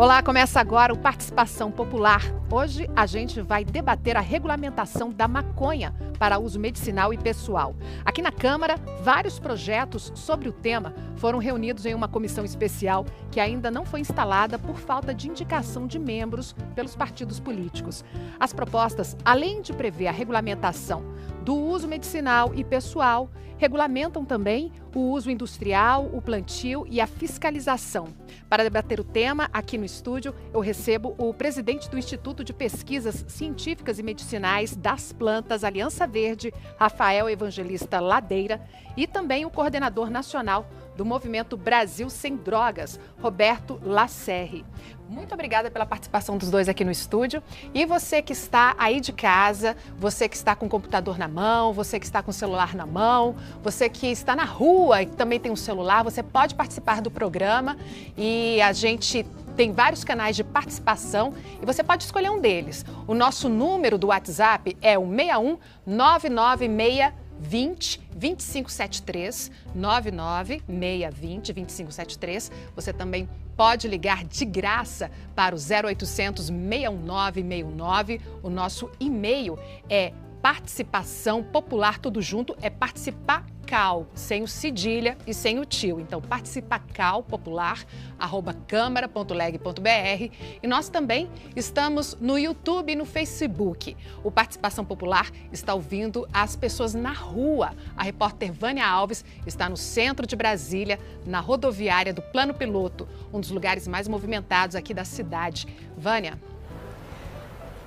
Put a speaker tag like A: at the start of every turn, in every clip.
A: Olá, começa agora o Participação Popular. Hoje a gente vai debater a regulamentação da maconha para uso medicinal e pessoal. Aqui na Câmara, vários projetos sobre o tema foram reunidos em uma comissão especial que ainda não foi instalada por falta de indicação de membros pelos partidos políticos. As propostas, além de prever a regulamentação do uso medicinal e pessoal, regulamentam também o uso industrial, o plantio e a fiscalização. Para debater o tema, aqui no estúdio, eu recebo o presidente do Instituto de Pesquisas Científicas e Medicinais das Plantas, Aliança Verde, Rafael Evangelista Ladeira, e também o coordenador nacional do Movimento Brasil Sem Drogas, Roberto Lacerre. Muito obrigada pela participação dos dois aqui no estúdio. E você que está aí de casa, você que está com o computador na mão, você que está com o celular na mão, você que está na rua e também tem um celular, você pode participar do programa e a gente tem vários canais de participação e você pode escolher um deles. O nosso número do WhatsApp é o 61 99620 2573, 99620 2573. Você também pode ligar de graça para o 0800 619 619. O nosso e-mail é participação popular, tudo junto, é participacal, sem o cedilha e sem o tio. Então, participacal.popular@câmara.leg.br. E nós também estamos no YouTube e no Facebook. O Participação Popular está ouvindo as pessoas na rua. A repórter Vânia Alves está no centro de Brasília, na rodoviária do Plano Piloto, um dos lugares mais movimentados aqui da cidade. Vânia.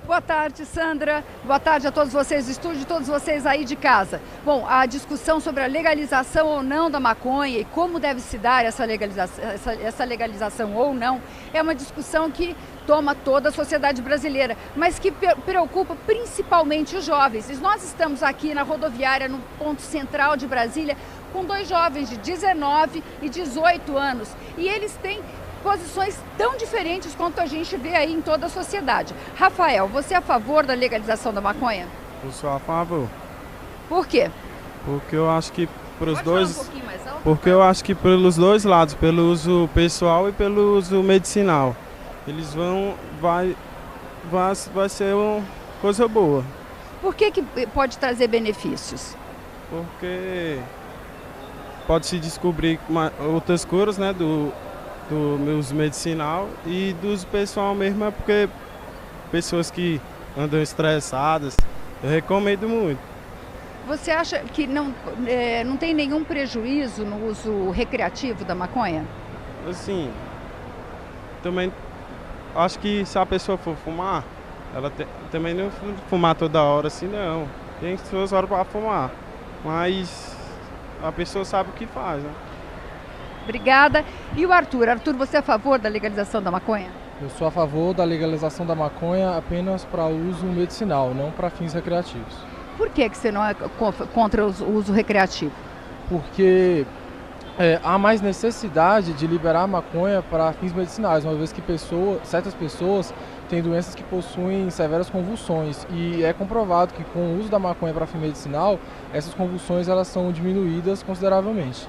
B: Boa tarde, Sandra. Boa tarde a todos vocês do estúdio e todos vocês aí de casa. Bom, a discussão sobre a legalização ou não da maconha e como deve se dar essa legalização ou não é uma discussão que toma toda a sociedade brasileira, mas que preocupa principalmente os jovens. E nós estamos aqui na rodoviária, no ponto central de Brasília, com dois jovens de 19 e 18 anos. E eles têm posições tão diferentes quanto a gente vê aí em toda a sociedade. Rafael, você é a favor da legalização da maconha?
C: Eu sou a favor.
B: Por quê?
C: Porque eu acho que pelos
B: Pode
C: dois,
B: falar um pouquinho mais alto?
C: porque eu acho que pelos dois lados, pelo uso pessoal e pelo uso medicinal, eles vai ser uma coisa boa.
B: Por que pode trazer benefícios?
C: Porque pode se descobrir outras coisas, né, do uso medicinal e dos pessoal mesmo, é porque pessoas que andam estressadas, eu recomendo muito.
B: Você acha que não tem nenhum prejuízo no uso recreativo da maconha?
C: Assim, também acho que se a pessoa for fumar, ela também não fumar toda hora assim, não. Tem suas horas para fumar, mas a pessoa sabe o que faz, né?
B: Obrigada. E o Arthur? Arthur, você é a favor da legalização da maconha?
D: Eu sou a favor da legalização da maconha apenas para uso medicinal, não para fins recreativos. Por
B: que você não é contra o uso recreativo?
D: Porque há mais necessidade de liberar a maconha para fins medicinais, uma vez que certas pessoas têm doenças que possuem severas convulsões e é comprovado que com o uso da maconha para fim medicinal, essas convulsões elas são diminuídas consideravelmente.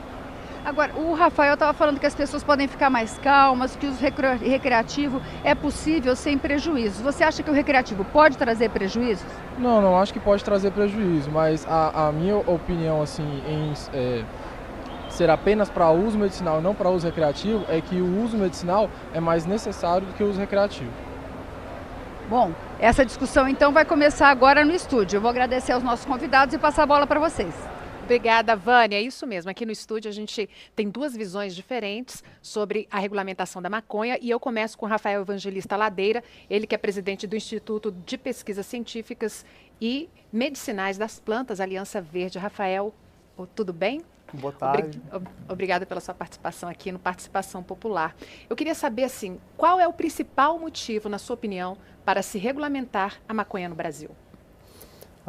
B: Agora, o Rafael estava falando que as pessoas podem ficar mais calmas, que o uso recreativo é possível sem prejuízos. Você acha que o recreativo pode trazer prejuízos?
D: Não acho que pode trazer prejuízo, mas a minha opinião assim, ser apenas para uso medicinal e não para uso recreativo é que o uso medicinal é mais necessário do que o uso recreativo.
B: Bom, essa discussão então vai começar agora no estúdio. Eu vou agradecer aos nossos convidados e passar a bola para vocês.
A: Obrigada, Vânia. É isso mesmo. Aqui no estúdio a gente tem duas visões diferentes sobre a regulamentação da maconha e eu começo com o Rafael Evangelista Ladeira, ele que é presidente do Instituto de Pesquisas Científicas e Medicinais das Plantas, Aliança Verde. Rafael, tudo bem?
E: Boa tarde.
A: Obrigada pela sua participação aqui no Participação Popular. Eu queria saber, assim, qual é o principal motivo, na sua opinião, para se regulamentar a maconha no Brasil?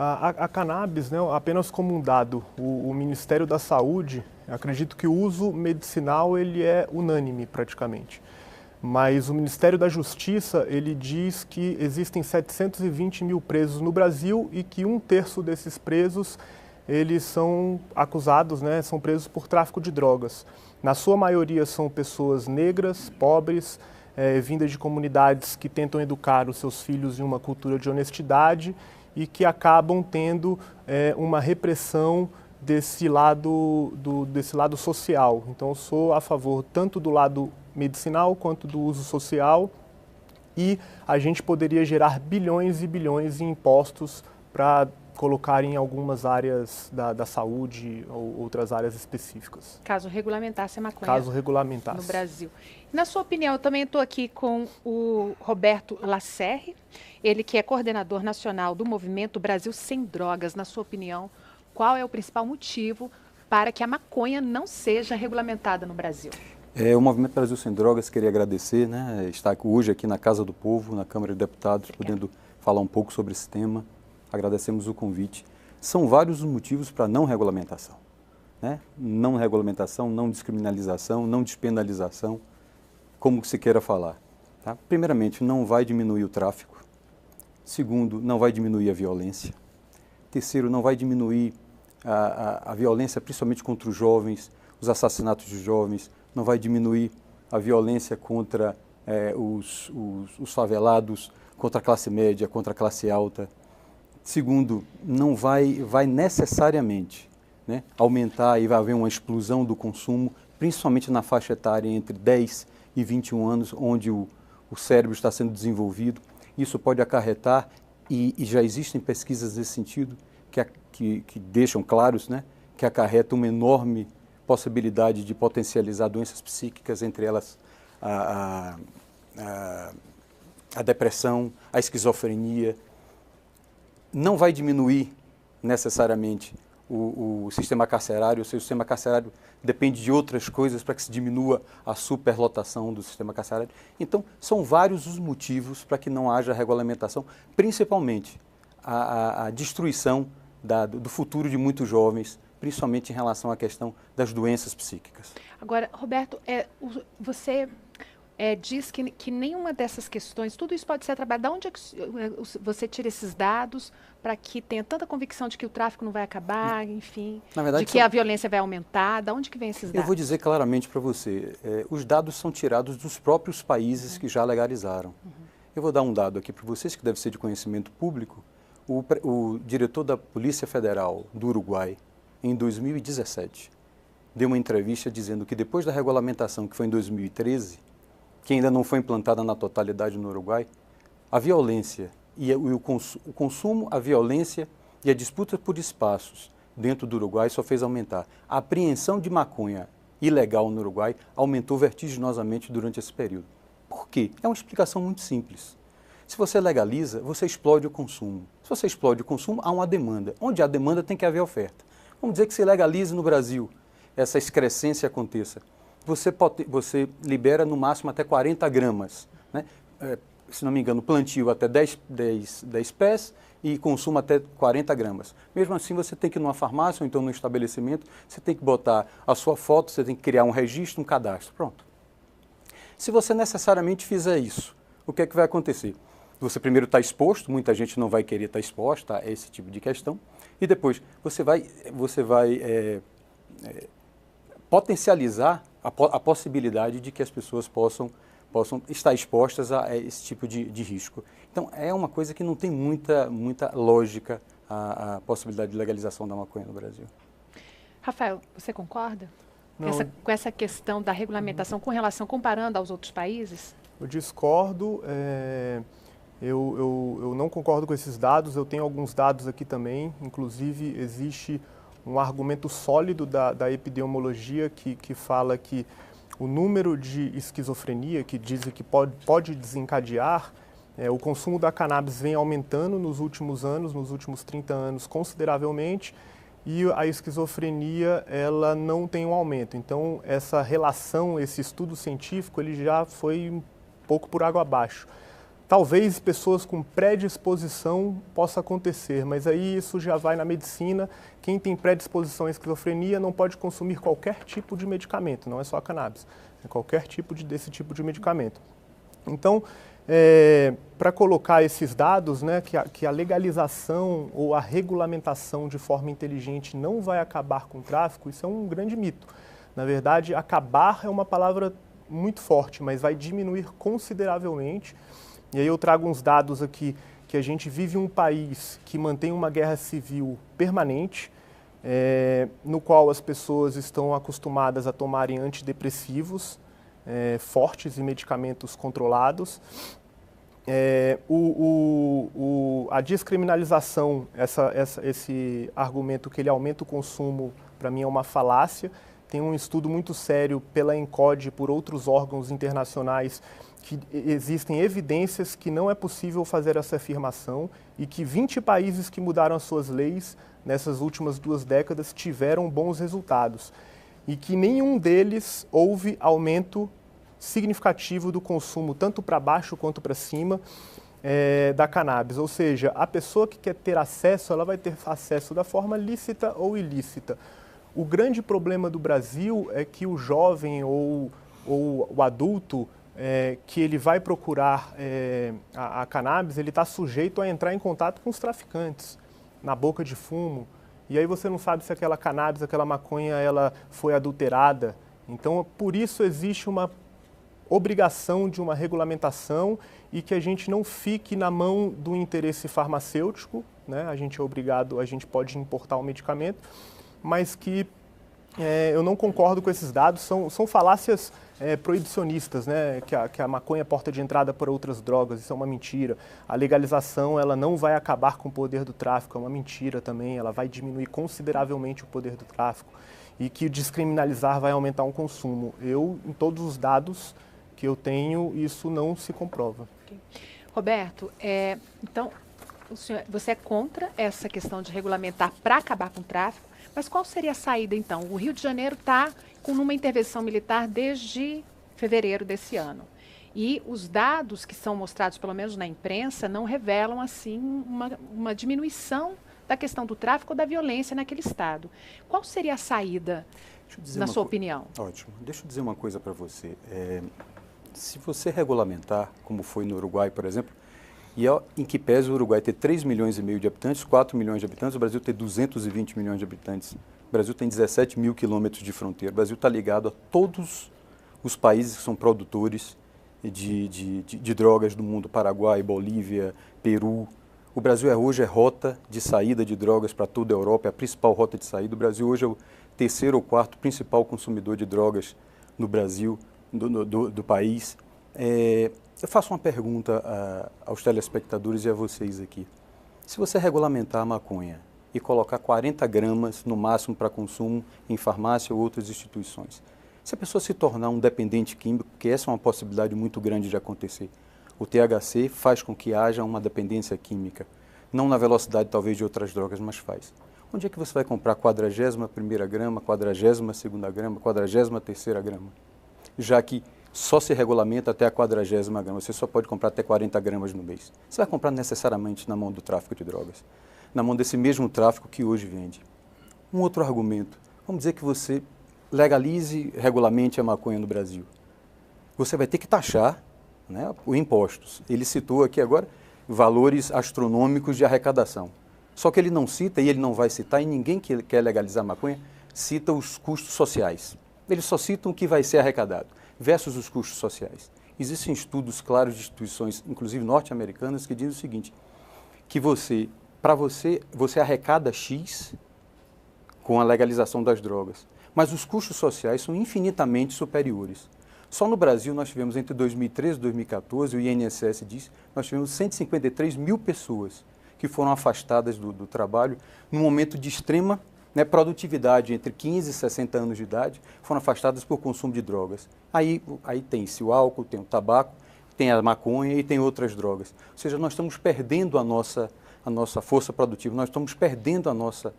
E: A cannabis, né, apenas como um dado, o Ministério da Saúde, acredito que o uso medicinal ele é unânime praticamente. Mas o Ministério da Justiça, ele diz que existem 720 mil presos no Brasil e que 1/3 desses presos, eles são acusados, né, são presos por tráfico de drogas. Na sua maioria são pessoas negras, pobres, vinda de comunidades que tentam educar os seus filhos em uma cultura de honestidade e que acabam tendo uma repressão desse lado social. Então, eu sou a favor tanto do lado medicinal quanto do uso social, e a gente poderia gerar bilhões e bilhões em impostos para colocar em algumas áreas da saúde ou outras áreas específicas.
A: Caso regulamentasse a maconha
E: Caso regulamentasse.
A: no Brasil. Na sua opinião, eu também estou aqui com o Roberto Lacerre, ele que é coordenador nacional do Movimento Brasil Sem Drogas. Na sua opinião, qual é o principal motivo para que a maconha não seja regulamentada no Brasil?
F: O Movimento Brasil Sem Drogas queria agradecer, né, estar hoje aqui na Casa do Povo, na Câmara de Deputados, podendo falar um pouco sobre esse tema. Agradecemos o convite. São vários os motivos para não regulamentação, né? Não regulamentação, não descriminalização, não despenalização, como se queira falar. Tá? Primeiramente, não vai diminuir o tráfico. Segundo, não vai diminuir a violência. Terceiro, não vai diminuir a violência, principalmente contra os jovens, os assassinatos de jovens. Não vai diminuir a violência contra os favelados, contra a classe média, contra a classe alta. Segundo, não vai necessariamente, né, aumentar e vai haver uma explosão do consumo, principalmente na faixa etária entre 10 e 21 anos, onde o cérebro está sendo desenvolvido. Isso pode acarretar, e já existem pesquisas nesse sentido, que deixam claros, né, que acarreta uma enorme possibilidade de potencializar doenças psíquicas, entre elas a depressão, a esquizofrenia. Não vai diminuir necessariamente o sistema carcerário. O sistema carcerário depende de outras coisas para que se diminua a superlotação do sistema carcerário. Então, são vários os motivos para que não haja regulamentação, principalmente a destruição do futuro de muitos jovens, principalmente em relação à questão das doenças psíquicas.
A: Agora, Roberto, você diz que nenhuma dessas questões, tudo isso pode ser trabalhado. De onde é que você tira esses dados para que tenha tanta convicção de que o tráfico não vai acabar, enfim,
F: na verdade,
A: de que a violência vai aumentar? De onde que vem esses dados?
F: Eu vou dizer claramente para você, os dados são tirados dos próprios países que já legalizaram. Eu vou dar um dado aqui para vocês, que deve ser de conhecimento público. O diretor da Polícia Federal do Uruguai, em 2017, deu uma entrevista dizendo que depois da regulamentação, que foi em 2013, que ainda não foi implantada na totalidade no Uruguai, a violência e o consumo, a violência e a disputa por espaços dentro do Uruguai só fez aumentar. A apreensão de maconha ilegal no Uruguai aumentou vertiginosamente durante esse período. Por quê? É uma explicação muito simples. Se você legaliza, você explode o consumo. Se você explode o consumo, há uma demanda. Onde há demanda, tem que haver oferta. Vamos dizer que se legalize no Brasil, essa excrescência aconteça. Você libera no máximo até 40 gramas, né? Se não me engano, plantio até 10 pés e consumo até 40 gramas. Mesmo assim, você tem que ir numa farmácia ou então num estabelecimento, você tem que botar a sua foto, você tem que criar um registro, um cadastro. Pronto. Se você necessariamente fizer isso, o que é que vai acontecer? Você primeiro está exposto, muita gente não vai querer estar exposta a esse tipo de questão, e depois você vai potencializar a possibilidade de que as pessoas possam estar expostas a esse tipo de risco. Então, é uma coisa que não tem muita lógica a possibilidade de legalização da maconha no Brasil.
A: Rafael, você concorda
E: Não.
A: com essa questão da regulamentação comparando aos outros países?
E: Eu discordo. Eu não concordo com esses dados. Eu tenho alguns dados aqui também. Inclusive, existe um argumento sólido da epidemiologia que fala que o número de esquizofrenia, que dizem que pode desencadear, o consumo da cannabis vem aumentando nos últimos anos, nos últimos 30 anos, consideravelmente, e a esquizofrenia ela não tem um aumento. Então, essa relação, esse estudo científico, ele já foi um pouco por água abaixo. Talvez pessoas com predisposição possa acontecer, mas aí isso já vai na medicina. Quem tem predisposição à esquizofrenia não pode consumir qualquer tipo de medicamento, não é só a cannabis, é qualquer tipo desse tipo de medicamento. Então, para colocar esses dados, né, que a legalização ou a regulamentação de forma inteligente não vai acabar com o tráfico, isso é um grande mito. Na verdade, acabar é uma palavra muito forte, mas vai diminuir consideravelmente. E aí eu trago uns dados aqui, que a gente vive um país que mantém uma guerra civil permanente, no qual as pessoas estão acostumadas a tomarem antidepressivos fortes e medicamentos controlados. A descriminalização, esse argumento que ele aumenta o consumo, para mim é uma falácia. Tem um estudo muito sério pela ENCODE e por outros órgãos internacionais que existem evidências que não é possível fazer essa afirmação e que 20 países que mudaram as suas leis nessas últimas 2 décadas tiveram bons resultados e que nenhum deles houve aumento significativo do consumo, tanto para baixo quanto para cima, da cannabis. Ou seja, a pessoa que quer ter acesso, ela vai ter acesso da forma lícita ou ilícita. O grande problema do Brasil é que o jovem ou o adulto que ele vai procurar a cannabis, ele está sujeito a entrar em contato com os traficantes, na boca de fumo. E aí você não sabe se aquela cannabis, aquela maconha, ela foi adulterada. Então, por isso existe uma obrigação de uma regulamentação e que a gente não fique na mão do interesse farmacêutico, né? A gente é obrigado, a gente pode importar o medicamento, mas que eu não concordo com esses dados, são falácias proibicionistas, né? Que a maconha é porta de entrada para outras drogas, isso é uma mentira. A legalização, ela não vai acabar com o poder do tráfico, é uma mentira também, ela vai diminuir consideravelmente o poder do tráfico e que descriminalizar vai aumentar o consumo. Em todos os dados que eu tenho, isso não se comprova.
A: Okay. Roberto, então, você é contra essa questão de regulamentar para acabar com o tráfico, mas qual seria a saída, então? O Rio de Janeiro está com uma intervenção militar desde fevereiro desse ano. E os dados que são mostrados, pelo menos na imprensa, não revelam, assim, uma diminuição da questão do tráfico ou da violência naquele estado. Qual seria a saída, na sua opinião?
F: Ótimo. Deixa eu dizer uma coisa para você. Se você regulamentar, como foi no Uruguai, por exemplo, e em que pese o Uruguai ter 3,5 milhões de habitantes, 4 milhões de habitantes, o Brasil tem 220 milhões de habitantes. O Brasil tem 17 mil quilômetros de fronteira. O Brasil está ligado a todos os países que são produtores de drogas do mundo, Paraguai, Bolívia, Peru. O Brasil hoje é rota de saída de drogas para toda a Europa, é a principal rota de saída. O Brasil hoje é o 3º ou 4º principal consumidor de drogas no Brasil, do país. Eu faço uma pergunta aos telespectadores e a vocês aqui. Se você regulamentar a maconha e colocar 40 gramas no máximo para consumo em farmácia ou outras instituições, se a pessoa se tornar um dependente químico, porque essa é uma possibilidade muito grande de acontecer, o THC faz com que haja uma dependência química, não na velocidade talvez de outras drogas, mas faz. Onde é que você vai comprar a 41ª grama, 42ª grama, 43ª grama? Já que só se regulamenta até a 40ª grama, você só pode comprar até 40 gramas no mês. Você vai comprar necessariamente na mão do tráfico de drogas, na mão desse mesmo tráfico que hoje vende. Um outro argumento, vamos dizer que você legalize, regulamente a maconha no Brasil. Você vai ter que taxar, né, os impostos. Ele citou aqui agora valores astronômicos de arrecadação. Só que ele não cita, e ele não vai citar, e ninguém que quer legalizar a maconha, cita os custos sociais. Eles só citam o que vai ser arrecadado, versus os custos sociais. Existem estudos claros de instituições, inclusive norte-americanas, que dizem o seguinte, que você arrecada X com a legalização das drogas, mas os custos sociais são infinitamente superiores. Só no Brasil nós tivemos entre 2013 e 2014, o INSS diz, nós tivemos 153 mil pessoas que foram afastadas do trabalho num momento de extrema produtividade, entre 15 e 60 anos de idade, foram afastadas por consumo de drogas. Aí tem-se o álcool, tem o tabaco, tem a maconha e tem outras drogas. Ou seja, nós estamos perdendo a nossa força produtiva, nós estamos perdendo a nossa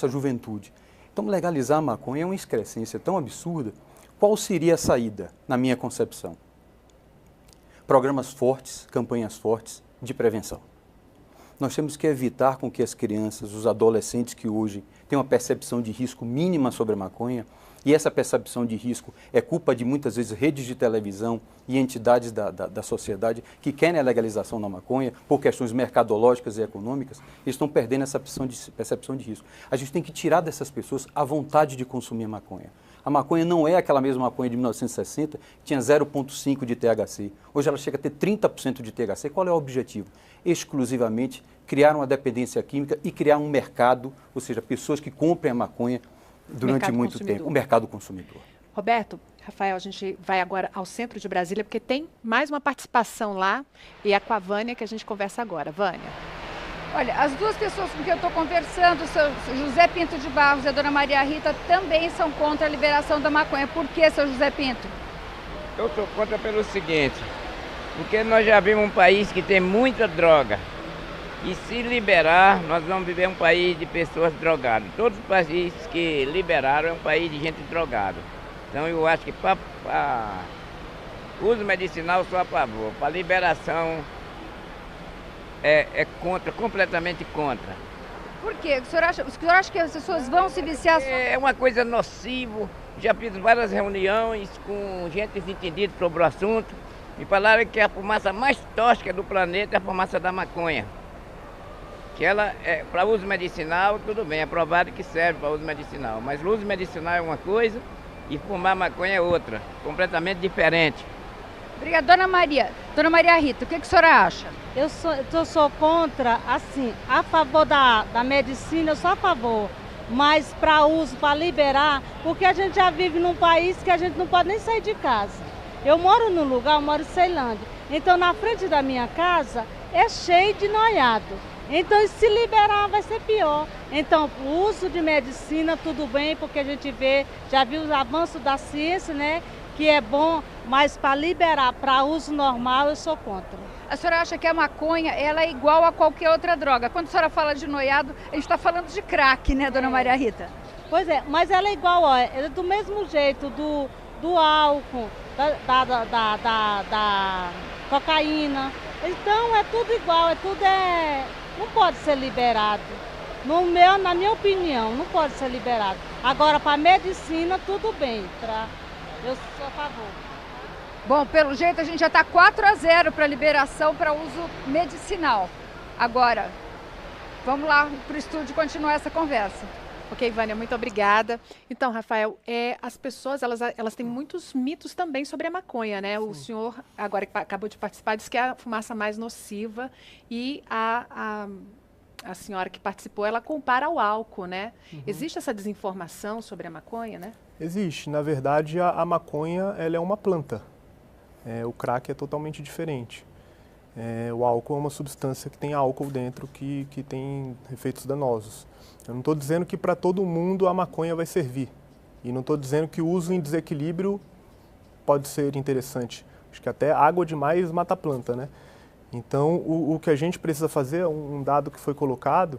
F: juventude. Então, legalizar a maconha é uma excrescência tão absurda. Qual seria a saída, na minha concepção? Programas fortes, campanhas fortes de prevenção. Nós temos que evitar com que as crianças, os adolescentes que hoje têm uma percepção de risco mínima sobre a maconha, e essa percepção de risco é culpa de muitas vezes redes de televisão e entidades da sociedade que querem a legalização da maconha por questões mercadológicas e econômicas, eles estão perdendo essa percepção de risco. A gente tem que tirar dessas pessoas a vontade de consumir maconha. A maconha não é aquela mesma maconha de 1960, que tinha 0,5% de THC. Hoje ela chega a ter 30% de THC. Qual é o objetivo? Exclusivamente criar uma dependência química e criar um mercado, ou seja, pessoas que comprem a maconha durante muito tempo. O mercado consumidor.
A: Roberto, Rafael, a gente vai agora ao centro de Brasília, porque tem mais uma participação lá, e é com a Vânia que a gente conversa agora. Vânia.
B: Olha, as duas pessoas com quem eu estou conversando, o José Pinto de Barros e a dona Maria Rita, também são contra a liberação da maconha. Por que, seu José Pinto?
G: Eu sou contra pelo seguinte, porque nós já vimos um país que tem muita droga. E se liberar, nós vamos viver um país de pessoas drogadas. Todos os países que liberaram é um país de gente drogada. Então eu acho que para uso medicinal sou a favor. Para liberação é contra, completamente contra.
B: Por quê? O senhor acha que as pessoas vão se viciar?
G: É uma coisa nociva. Já fiz várias reuniões com gente entendida sobre o assunto. Me falaram que a fumaça mais tóxica do planeta é a fumaça da maconha. Que ela é para uso medicinal, tudo bem, é provado que serve para uso medicinal. Mas o uso medicinal é uma coisa e fumar maconha é outra, completamente diferente.
B: Obrigada, dona Maria. Dona Maria Rita, o que a senhora acha?
H: Eu sou contra, assim, a favor da medicina, eu sou a favor. Mas para uso, para liberar, porque a gente já vive num país que a gente não pode nem sair de casa. Eu moro num lugar, eu moro em Ceilândia. Então na frente da minha casa é cheio de noiado. Então, se liberar, vai ser pior. Então, o uso de medicina, tudo bem, porque a gente já viu os avanços da ciência, né? Que é bom, mas para liberar para uso normal, eu sou contra.
B: A senhora acha que a maconha, ela é igual a qualquer outra droga? Quando a senhora fala de noiado, a gente está falando de crack, né, dona Maria Rita?
H: Pois é, mas ela é igual, ó, é do mesmo jeito do álcool, da cocaína. Então, é tudo igual, não pode ser liberado. Na minha opinião, não pode ser liberado. Agora, para medicina, tudo bem. Eu sou a favor.
B: Bom, pelo jeito, a gente já está 4-0 para liberação para uso medicinal. Agora, vamos lá para o estúdio continuar essa conversa.
A: Ok, Vânia, muito obrigada. Então, Rafael, as pessoas, elas têm muitos mitos também sobre a maconha, né? Sim. O senhor, agora que acabou de participar, disse que é a fumaça mais nociva e a senhora que participou, ela compara ao álcool, né? Uhum. Existe essa desinformação sobre a maconha, né?
E: Existe. Na verdade, a maconha, ela é uma planta. O crack é totalmente diferente. O álcool é uma substância que tem álcool dentro que tem efeitos danosos. Eu não estou dizendo que para todo mundo a maconha vai servir. E não estou dizendo que o uso em desequilíbrio pode ser interessante. Acho que até água demais mata a planta, né? Então, o que a gente precisa fazer, um dado que foi colocado,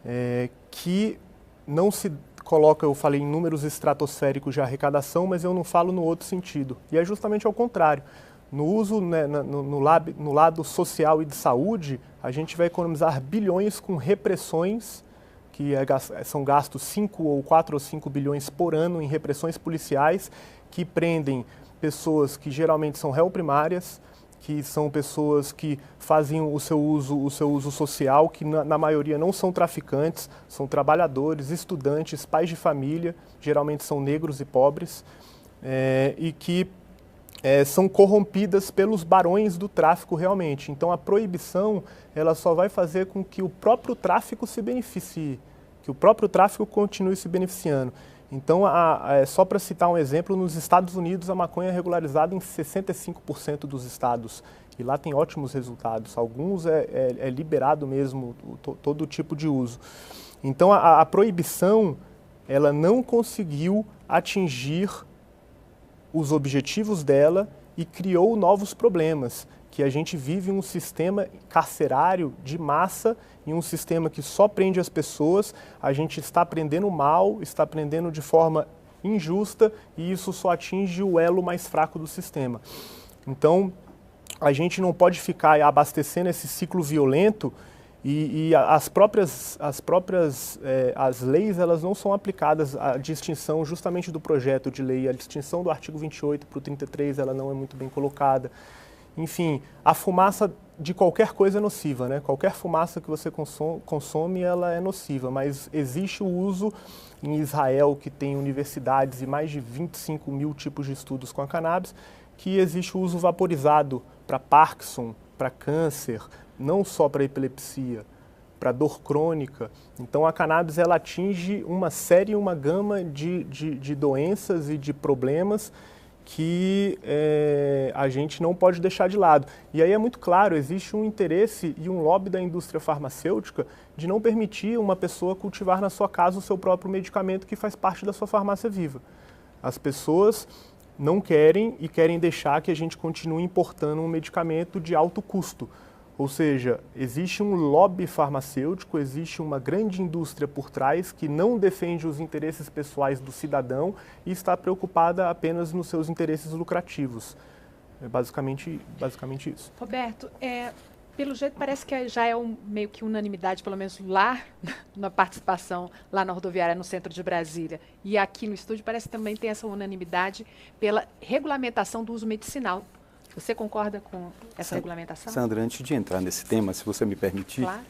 E: é que não se coloca, eu falei em números estratosféricos de arrecadação, mas eu não falo no outro sentido. E é justamente ao contrário. No uso, né, no lado social e de saúde, a gente vai economizar bilhões com repressões, que são gastos 4 ou 5 bilhões por ano em repressões policiais, que prendem pessoas que geralmente são réu primárias, que são pessoas que fazem o seu uso social, que na maioria não são traficantes, são trabalhadores, estudantes, pais de família, geralmente são negros e pobres, e que são corrompidas pelos barões do tráfico realmente. Então a proibição, ela só vai fazer com que o próprio tráfico se beneficie, que o próprio tráfico continue se beneficiando. Então, só para citar um exemplo, nos Estados Unidos a maconha é regularizada em 65% dos estados e lá tem ótimos resultados. Alguns é liberado mesmo todo tipo de uso. Então a proibição, ela não conseguiu atingir os objetivos dela e criou novos problemas, que a gente vive um sistema carcerário de massa e um sistema que só prende as pessoas, a gente está prendendo mal, está prendendo de forma injusta e isso só atinge o elo mais fraco do sistema. Então, a gente não pode ficar abastecendo esse ciclo violento E as leis, elas não são aplicadas, a distinção justamente do projeto de lei, a distinção do artigo 28 para o 33, ela não é muito bem colocada. Enfim, a fumaça de qualquer coisa é nociva, né? Qualquer fumaça que você consome, ela é nociva, mas existe o uso em Israel, que tem universidades e mais de 25 mil tipos de estudos com a cannabis, que existe o uso vaporizado para Parkinson, para câncer, não só para epilepsia, para dor crônica. Então a cannabis ela atinge uma gama de doenças e de problemas que a gente não pode deixar de lado. E aí é muito claro, existe um interesse e um lobby da indústria farmacêutica de não permitir uma pessoa cultivar na sua casa o seu próprio medicamento que faz parte da sua farmácia viva. As pessoas não querem e querem deixar que a gente continue importando um medicamento de alto custo. Ou seja, existe um lobby farmacêutico, existe uma grande indústria por trás que não defende os interesses pessoais do cidadão e está preocupada apenas nos seus interesses lucrativos. É basicamente isso.
A: Roberto, pelo jeito parece que já é meio que unanimidade, pelo menos lá na participação, lá na rodoviária, no centro de Brasília. E aqui no estúdio parece que também tem essa unanimidade pela regulamentação do uso medicinal. Você concorda com essa regulamentação?
F: Sandra, antes de entrar nesse tema, se você me permitir,
A: claro.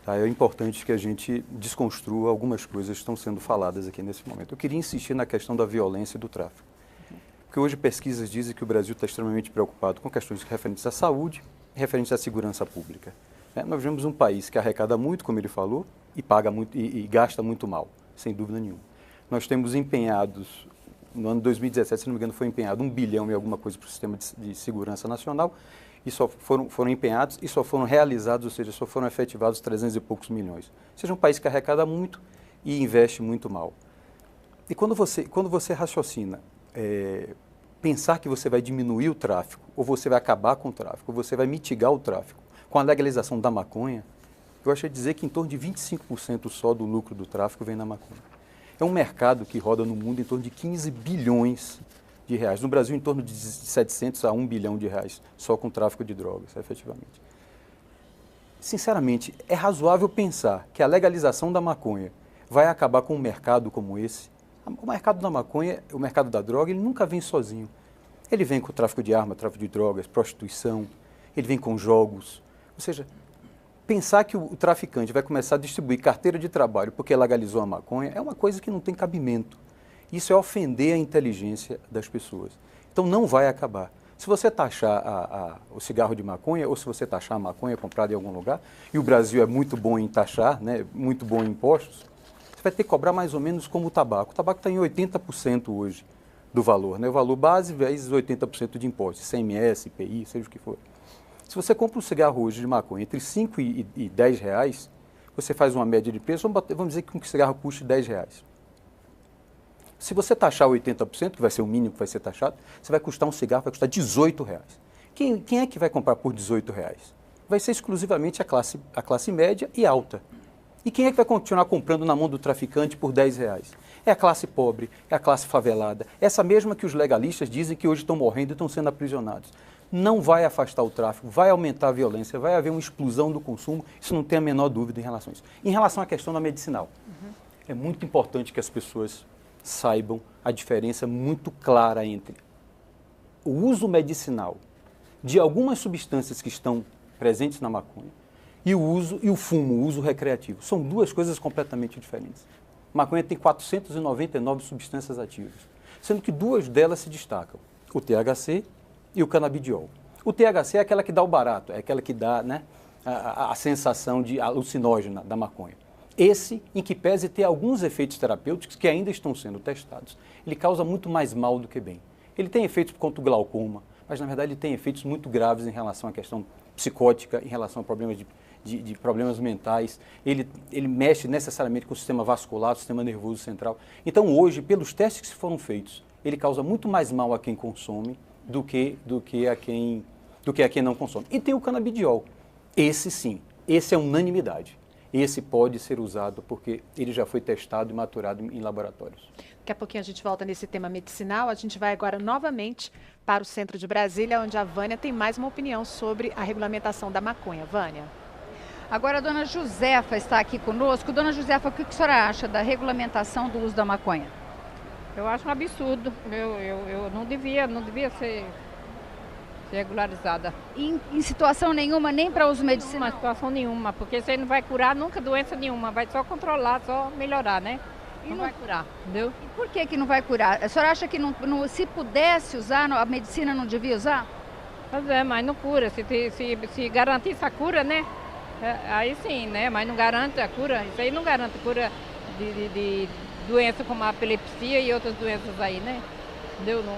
F: Tá, é importante que a gente desconstrua algumas coisas que estão sendo faladas aqui nesse momento. Eu queria insistir na questão da violência e do tráfico. Porque hoje pesquisas dizem que o Brasil está extremamente preocupado com questões referentes à saúde e referentes à segurança pública. Nós vemos um país que arrecada muito, como ele falou, e paga muito e gasta muito mal, sem dúvida nenhuma. Nós temos empenhados... No ano de 2017, se não me engano, foi empenhado 1 bilhão e alguma coisa para o sistema de segurança nacional e só foram empenhados e só foram realizados, ou seja, só foram efetivados 300 e poucos milhões. Ou seja, um país que arrecada muito e investe muito mal. E quando você raciocina, pensar que você vai diminuir o tráfico, ou você vai acabar com o tráfico, ou você vai mitigar o tráfico com a legalização da maconha, eu acho que dizer que em torno de 25% só do lucro do tráfico vem na maconha. É um mercado que roda no mundo em torno de 15 bilhões de reais. No Brasil, em torno de 700 a 1 bilhão de reais, só com tráfico de drogas, efetivamente. Sinceramente, é razoável pensar que a legalização da maconha vai acabar com um mercado como esse? O mercado da maconha, o mercado da droga, ele nunca vem sozinho. Ele vem com o tráfico de armas, tráfico de drogas, prostituição, ele vem com jogos. Ou seja, pensar que o traficante vai começar a distribuir carteira de trabalho porque legalizou a maconha é uma coisa que não tem cabimento. Isso é ofender a inteligência das pessoas. Então não vai acabar. Se você taxar o cigarro de maconha ou se você taxar a maconha comprada em algum lugar, e o Brasil é muito bom em taxar, né, muito bom em impostos, você vai ter que cobrar mais ou menos como o tabaco. O tabaco está em 80% hoje do valor, né? O valor base vezes 80% de impostos, ICMS, IPI, seja o que for. Se você compra um cigarro hoje de maconha entre 5 e 10 reais, você faz uma média de preço, vamos dizer que um cigarro custe 10 reais. Se você taxar 80%, que vai ser o mínimo que vai ser taxado, você vai custar um cigarro, vai custar 18 reais. Quem é que vai comprar por 18 reais? Vai ser exclusivamente a classe média e alta. E quem é que vai continuar comprando na mão do traficante por 10 reais? É a classe pobre, é a classe favelada, essa mesma que os legalistas dizem que hoje estão morrendo e estão sendo aprisionados. Não vai afastar o tráfico, vai aumentar a violência, vai haver uma explosão do consumo, isso não tem a menor dúvida em relação a isso. Em relação à questão da medicinal, é muito importante que as pessoas saibam a diferença muito clara entre o uso medicinal de algumas substâncias que estão presentes na maconha e o fumo, o uso recreativo. São duas coisas completamente diferentes. A maconha tem 499 substâncias ativas, sendo que duas delas se destacam, o THC e o canabidiol. O THC é aquela que dá o barato, é aquela que dá, né, a sensação de alucinógena da maconha. Esse, em que pese ter alguns efeitos terapêuticos que ainda estão sendo testados, ele causa muito mais mal do que bem. Ele tem efeitos contra o glaucoma, mas na verdade ele tem efeitos muito graves em relação à questão psicótica, em relação a problemas de problemas mentais. Ele mexe necessariamente com o sistema vascular, o sistema nervoso central. Então hoje, pelos testes que foram feitos, ele causa muito mais mal a quem consome do que a quem não consome. E tem o canabidiol. Esse sim, esse é unanimidade. Esse pode ser usado porque ele já foi testado e maturado em laboratórios.
A: Daqui a pouquinho a gente volta nesse tema medicinal. A gente vai agora novamente para o centro de Brasília, onde a Vânia tem mais uma opinião sobre a regulamentação da maconha. Vânia.
B: Agora a dona Josefa está aqui conosco. Dona Josefa, o que a senhora acha da regulamentação do uso da maconha?
I: Eu acho um absurdo. Eu não devia ser regularizada.
B: Em situação nenhuma, nem para uso medicinal?
I: Em situação nenhuma, porque isso aí não vai curar nunca doença nenhuma, vai só controlar, só melhorar, né? Não vai curar, entendeu?
B: E por que não vai curar? A senhora acha que se pudesse usar, a medicina não devia usar?
I: Pois é, mas não cura. Se garantisse a cura, né? Aí sim, né? Mas não garante a cura. Isso aí não garante a cura de doenças como a epilepsia e outras doenças aí, né? Entendeu? Não,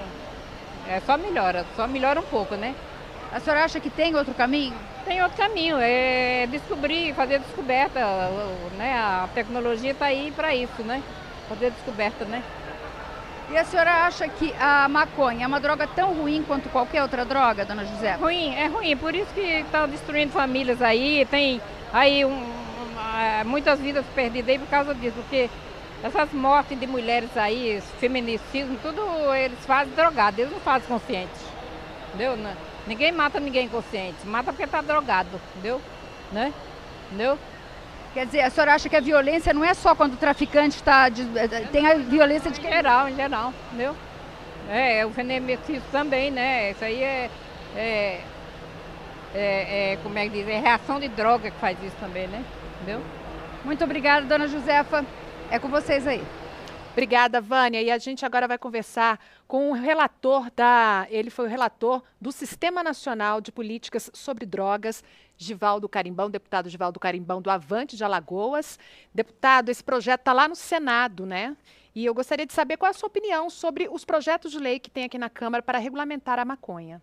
I: só melhora um pouco, né?
B: A senhora acha que tem outro caminho?
I: Tem outro caminho, é descobrir, fazer descoberta, né? A tecnologia está aí para isso, né? Fazer descoberta, né?
B: E a senhora acha que a maconha é uma droga tão ruim quanto qualquer outra droga, dona José?
I: É ruim, por isso que estão destruindo famílias aí, tem aí muitas vidas perdidas aí por causa disso, porque essas mortes de mulheres aí, esse feminicismo, tudo eles fazem drogado, eles não fazem conscientes, entendeu? Ninguém mata ninguém consciente, mata porque está drogado, entendeu? Né? Entendeu?
B: Quer dizer, a senhora acha que a violência não é só quando o traficante está... tem a violência de...
I: Em geral, entendeu? O feminicídio também, né? Isso aí como é que diz? É reação de droga que faz isso também, né? Entendeu?
B: Muito obrigada, dona Josefa. É com vocês aí.
A: Obrigada, Vânia. E a gente agora vai conversar com o relator ele foi o relator do Sistema Nacional de Políticas sobre Drogas, Givaldo Carimbão, deputado Givaldo Carimbão do Avante de Alagoas. Deputado, esse projeto está lá no Senado, né? E eu gostaria de saber qual é a sua opinião sobre os projetos de lei que tem aqui na Câmara para regulamentar a maconha.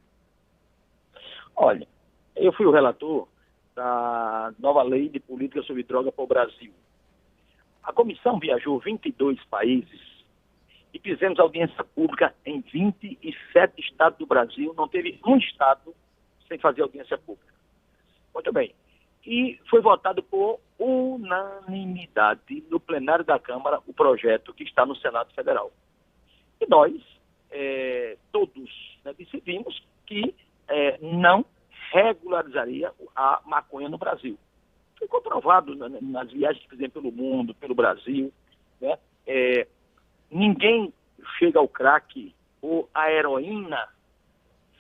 J: Olha, eu fui o relator da nova lei de política sobre droga para o Brasil. A comissão viajou 22 países e fizemos audiência pública em 27 estados do Brasil. Não teve um estado sem fazer audiência pública. Muito bem. E foi votado por unanimidade no plenário da Câmara o projeto que está no Senado Federal. E nós, todos, decidimos que não regularizaria a maconha no Brasil. Foi comprovado nas viagens que fizemos pelo mundo, pelo Brasil, né? Ninguém chega ao crack ou à heroína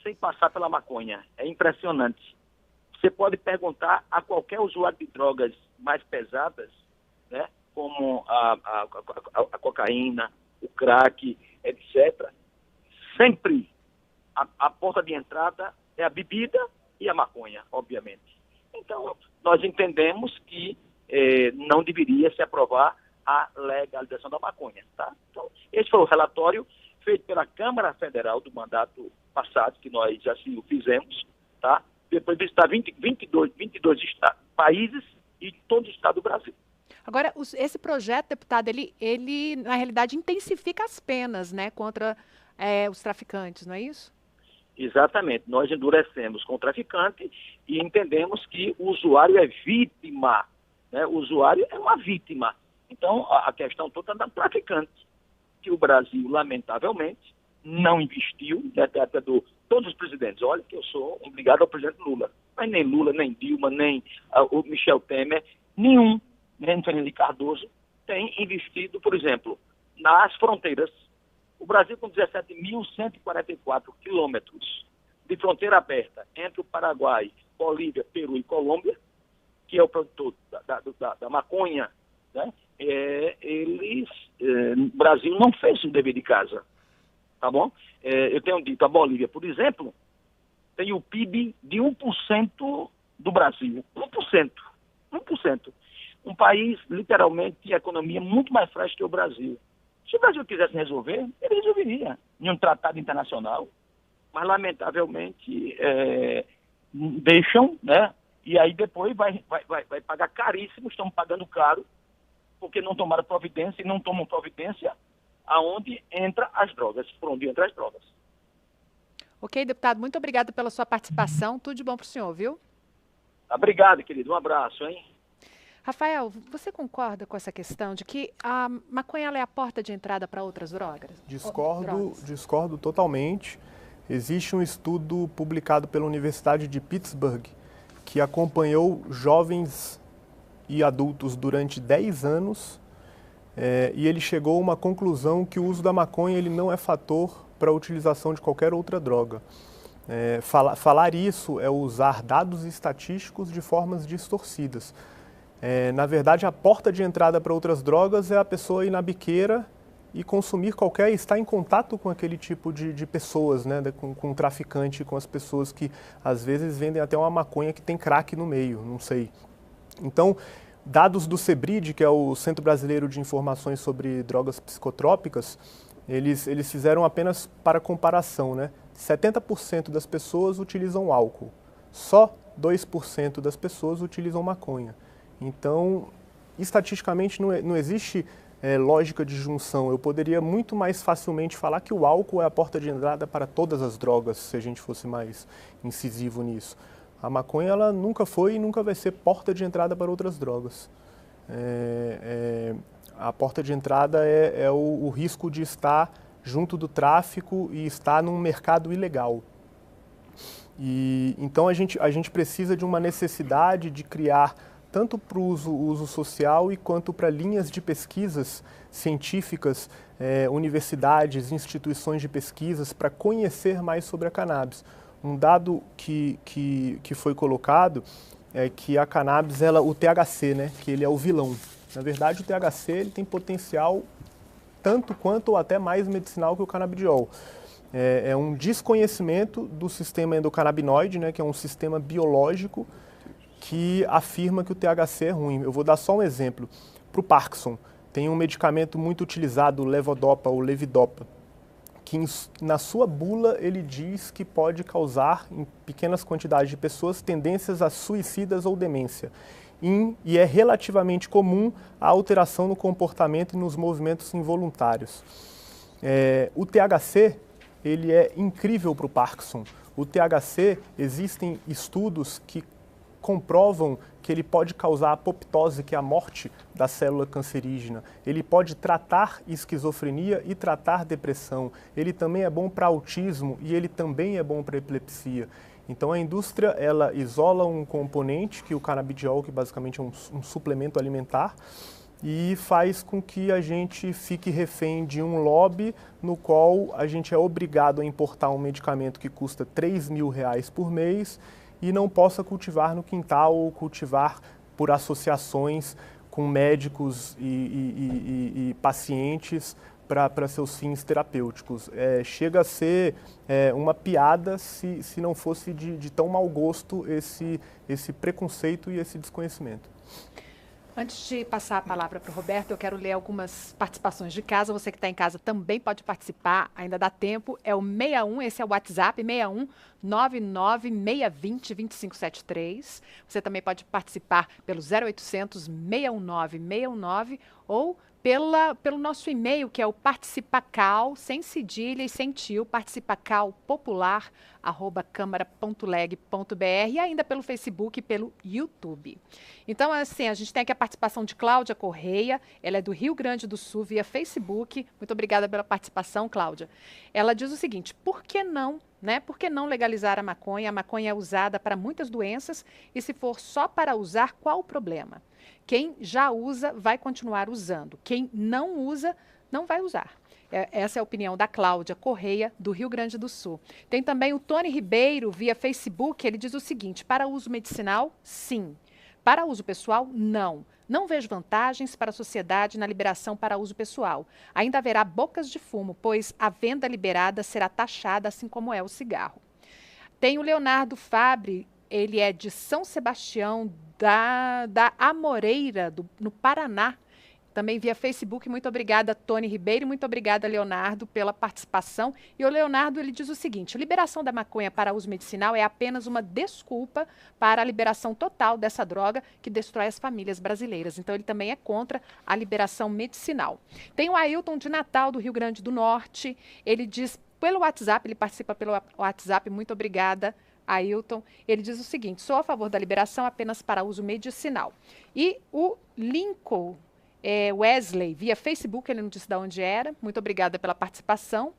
J: sem passar pela maconha. É impressionante. Você pode perguntar a qualquer usuário de drogas mais pesadas, né? Como a cocaína, o crack, etc. Sempre a porta de entrada é a bebida e a maconha, obviamente. Então, nós entendemos que não deveria se aprovar a legalização da maconha, tá? Então, esse foi o relatório feito pela Câmara Federal do mandato passado, que nós assim o fizemos, tá? Depois de visitar 22 países e todo o estado do Brasil.
A: Agora, esse projeto, deputado, ele na realidade intensifica as penas, né, contra os traficantes, não é isso?
J: Exatamente. Nós endurecemos com o traficante e entendemos que o usuário é vítima, né? O usuário é uma vítima. Então, a questão toda é do traficante, que o Brasil, lamentavelmente, não investiu, né, até todos os presidentes. Olha que eu sou obrigado ao presidente Lula, mas nem Lula, nem Dilma, nem o Michel Temer, nenhum, nem Fernando Cardoso, tem investido, por exemplo, nas fronteiras. O Brasil com 17.144 quilômetros de fronteira aberta entre o Paraguai, Bolívia, Peru e Colômbia, que é o produtor da maconha, né? O Brasil não fez o dever de casa, tá bom? Eu tenho dito, a Bolívia, por exemplo, tem o PIB de 1% do Brasil. 1%. Um país, literalmente, de economia muito mais frágil que o Brasil. Se o Brasil quisesse resolver, ele resolveria em um tratado internacional. Mas, lamentavelmente, deixam, né? E aí depois vai pagar caríssimo, estão pagando caro, porque não tomaram providência e não tomam providência aonde entra as drogas, por onde entra as drogas.
A: Ok, deputado, muito obrigado pela sua participação. Tudo de bom para o senhor, viu?
J: Obrigado, querido. Um abraço, hein?
A: Rafael, você concorda com essa questão de que a maconha é a porta de entrada para outras drogas?
E: Discordo totalmente. Existe um estudo publicado pela Universidade de Pittsburgh que acompanhou jovens e adultos durante 10 anos e ele chegou a uma conclusão que o uso da maconha ele não é fator para a utilização de qualquer outra droga. Falar isso é usar dados estatísticos de formas distorcidas. Na verdade, a porta de entrada para outras drogas é a pessoa ir na biqueira e consumir estar em contato com aquele tipo de pessoas, né, com o traficante, com as pessoas que às vezes vendem até uma maconha que tem crack no meio, não sei. Então, dados do CEBRID, que é o Centro Brasileiro de Informações sobre Drogas Psicotrópicas, eles fizeram apenas para comparação, né? 70% das pessoas utilizam álcool, só 2% das pessoas utilizam maconha. Então, estatisticamente não existe lógica de junção. Eu poderia muito mais facilmente falar que o álcool é a porta de entrada para todas as drogas, se a gente fosse mais incisivo nisso. A maconha ela nunca foi e nunca vai ser porta de entrada para outras drogas. A porta de entrada é o risco de estar junto do tráfico e estar num mercado ilegal. Então a gente precisa de uma necessidade de criar tanto para o uso social e quanto para linhas de pesquisas científicas, universidades, instituições de pesquisas, para conhecer mais sobre a cannabis. Um dado que foi colocado é que a cannabis, o THC, né, que ele é o vilão. Na verdade, o THC ele tem potencial tanto quanto ou até mais medicinal que o canabidiol. É um desconhecimento do sistema endocannabinoide, né, que é um sistema biológico que afirma que o THC é ruim. Eu vou dar só um exemplo. Para o Parkinson, tem um medicamento muito utilizado, o levodopa ou levidopa, que na sua bula ele diz que pode causar, em pequenas quantidades de pessoas, tendências a suicidas ou demência. E é relativamente comum a alteração no comportamento e nos movimentos involuntários. O THC, ele é incrível para o Parkinson. O THC, existem estudos que comprovam que ele pode causar apoptose, que é a morte da célula cancerígena. Ele pode tratar esquizofrenia e tratar depressão. Ele também é bom para autismo e ele também é bom para epilepsia. Então a indústria ela isola um componente, que é o canabidiol, que basicamente é um suplemento alimentar, e faz com que a gente fique refém de um lobby no qual a gente é obrigado a importar um medicamento que custa R$3.000 por mês e não possa cultivar no quintal ou cultivar por associações com médicos e pacientes para seus fins terapêuticos. Chega a ser uma piada se não fosse de tão mau gosto esse preconceito e esse desconhecimento.
A: Antes de passar a palavra para o Roberto, eu quero ler algumas participações de casa. Você que está em casa também pode participar, ainda dá tempo. É o 61, esse é o WhatsApp, 61 99620-2573. Você também pode participar pelo 0800 619 619 ou pelo nosso e-mail, que é o participacal, sem cedilha e sem tio, participacal@câmara.leg.br e ainda pelo Facebook e pelo YouTube. Então, assim, a gente tem aqui a participação de Cláudia Correia, ela é do Rio Grande do Sul, via Facebook. Muito obrigada pela participação, Cláudia. Ela diz o seguinte: por que não, né? Por que não legalizar a maconha? A maconha é usada para muitas doenças e se for só para usar, qual o problema? Quem já usa vai continuar usando. Quem não usa, não vai usar. Essa é a opinião da Cláudia Correia, do Rio Grande do Sul. Tem também o Tony Ribeiro, via Facebook, ele diz o seguinte: para uso medicinal, sim. Para uso pessoal, não. Não vejo vantagens para a sociedade na liberação para uso pessoal. Ainda haverá bocas de fumo, pois a venda liberada será taxada, assim como é o cigarro. Tem o Leonardo Fabre, ele é de São Sebastião, da Amoreira, no Paraná. Também via Facebook. Muito obrigada, Tony Ribeiro. Muito obrigada, Leonardo, pela participação. E o Leonardo, ele diz o seguinte: a liberação da maconha para uso medicinal é apenas uma desculpa para a liberação total dessa droga que destrói as famílias brasileiras. Então, ele também é contra a liberação medicinal. Tem o Ailton de Natal, do Rio Grande do Norte. Ele diz pelo WhatsApp, ele participa pelo WhatsApp. Muito obrigada, Ailton. Ele diz o seguinte: sou a favor da liberação apenas para uso medicinal. E o Lincoln Wesley, via Facebook, ele não disse de onde era. Muito obrigada pela participação.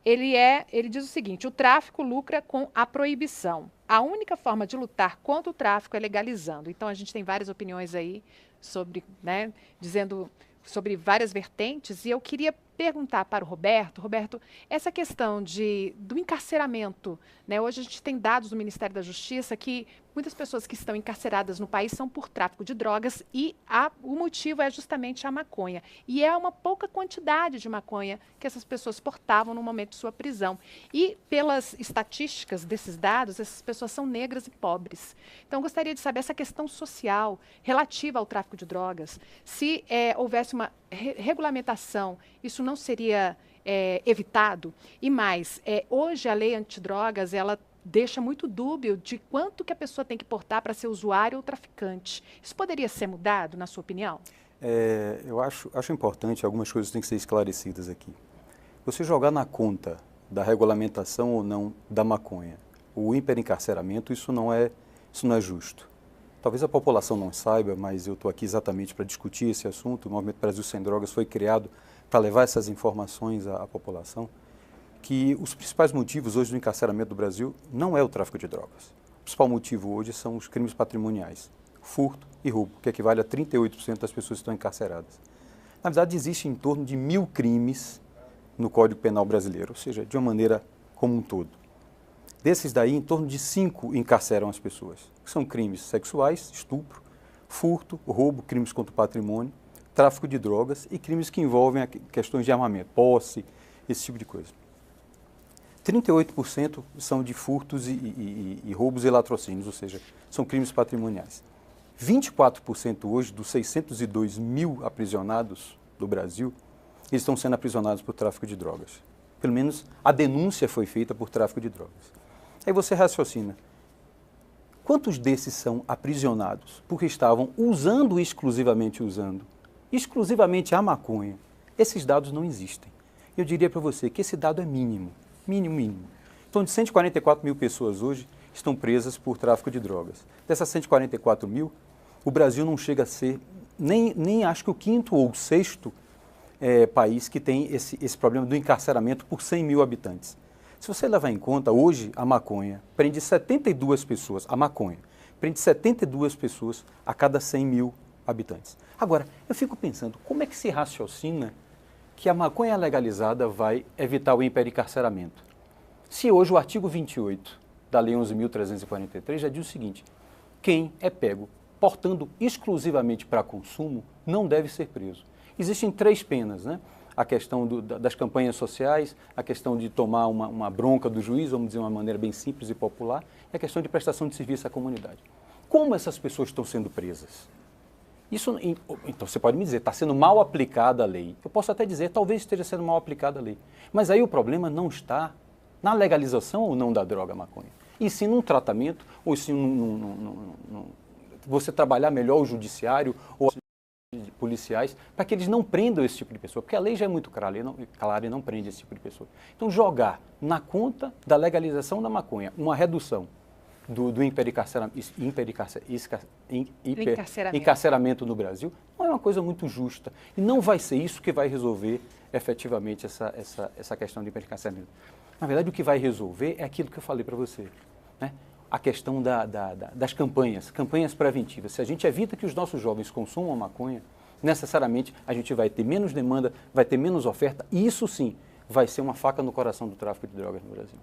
A: ele diz o seguinte: o tráfico lucra com a proibição. A única forma de lutar contra o tráfico é legalizando. Então a gente tem várias opiniões aí sobre, né, dizendo sobre várias vertentes, e eu queria perguntar para o Roberto. Roberto, essa questão do encarceramento, né? Hoje a gente tem dados do Ministério da Justiça que muitas pessoas que estão encarceradas no país são por tráfico de drogas e o motivo é justamente a maconha. E é uma pouca quantidade de maconha que essas pessoas portavam no momento de sua prisão. E pelas estatísticas desses dados, essas pessoas são negras e pobres. Então, eu gostaria de saber essa questão social relativa ao tráfico de drogas. Se houvesse uma regulamentação, isso não seria evitado? E mais, hoje a lei antidrogas, ela deixa muito dúbio de quanto que a pessoa tem que portar para ser usuário ou traficante. Isso poderia ser mudado, na sua opinião?
F: Eu acho importante, algumas coisas têm que ser esclarecidas aqui. Você jogar na conta da regulamentação ou não da maconha, o hiperencarceramento, isso não é justo. Talvez a população não saiba, mas eu estou aqui exatamente para discutir esse assunto. O Movimento Brasil Sem Drogas foi criado para levar essas informações à população, que os principais motivos hoje do encarceramento do Brasil não é o tráfico de drogas. O principal motivo hoje são os crimes patrimoniais, furto e roubo, que equivale a 38% das pessoas que estão encarceradas. Na verdade, existe em torno de 1.000 crimes no Código Penal brasileiro, ou seja, de uma maneira como um todo. Desses daí, em torno de 5 encarceram as pessoas, que são crimes sexuais, estupro, furto, roubo, crimes contra o patrimônio, tráfico de drogas e crimes que envolvem questões de armamento, posse, esse tipo de coisa. 38% são de furtos e roubos e latrocínios, ou seja, são crimes patrimoniais. 24% hoje dos 602 mil aprisionados do Brasil, eles estão sendo aprisionados por tráfico de drogas. Pelo menos a denúncia foi feita por tráfico de drogas. Aí você raciocina, quantos desses são aprisionados porque estavam exclusivamente a maconha? Esses dados não existem. Eu diria para você que esse dado é mínimo. Então, de 144 mil pessoas hoje estão presas por tráfico de drogas. Dessas 144 mil, o Brasil não chega a ser nem acho que o 5º ou o 6º país que tem esse problema do encarceramento por 100 mil habitantes. Se você levar em conta, hoje a maconha prende 72 pessoas, prende 72 pessoas a cada 100 mil habitantes. Agora, eu fico pensando, como é que se raciocina que a maconha legalizada vai evitar o hiperencarceramento? Se hoje o artigo 28 da Lei 11.343 já diz o seguinte: quem é pego portando exclusivamente para consumo não deve ser preso. Existem 3 penas, né? A questão das campanhas sociais, a questão de tomar uma bronca do juiz, vamos dizer de uma maneira bem simples e popular, e a questão de prestação de serviço à comunidade. Como essas pessoas estão sendo presas? Então você pode me dizer, está sendo mal aplicada a lei. Eu posso até dizer, talvez esteja sendo mal aplicada a lei. Mas aí o problema não está na legalização ou não da droga maconha, e sim num tratamento, ou sim você trabalhar melhor o judiciário ou policiais para que eles não prendam esse tipo de pessoa, porque a lei já é muito clara e não prende esse tipo de pessoa. Então jogar na conta da legalização da maconha uma redução do encarceramento no Brasil não é uma coisa muito justa. E não vai ser isso que vai resolver efetivamente essa questão do hiperencarceramento. Na verdade, o que vai resolver é aquilo que eu falei para você, né? A questão das campanhas preventivas. Se a gente evita que os nossos jovens consumam maconha, necessariamente a gente vai ter menos demanda, vai ter menos oferta, e isso sim vai ser uma faca no coração do tráfico de drogas no Brasil.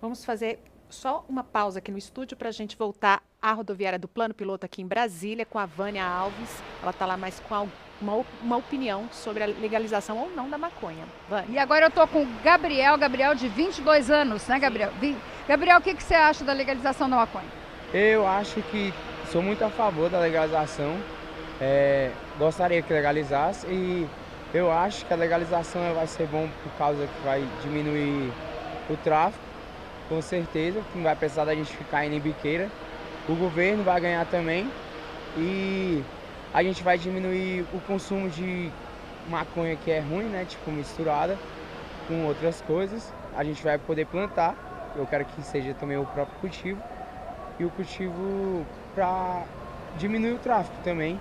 A: Vamos fazer só uma pausa aqui no estúdio para a gente voltar à rodoviária do Plano Piloto aqui em Brasília com a Vânia Alves. Ela está lá mais com uma opinião sobre a legalização ou não da maconha. Vânia.
B: E agora eu estou com o Gabriel de 22 anos, né, Gabriel? Gabriel, o que você acha da legalização da maconha?
K: Eu acho que sou muito a favor da legalização. Gostaria que legalizasse e eu acho que a legalização vai ser bom por causa que vai diminuir o tráfico. Com certeza, que não vai precisar da gente ficar indo em biqueira. O governo vai ganhar também e a gente vai diminuir o consumo de maconha que é ruim, né? Tipo misturada com outras coisas. A gente vai poder plantar, eu quero que seja também o próprio cultivo. E o cultivo para diminuir o tráfico também.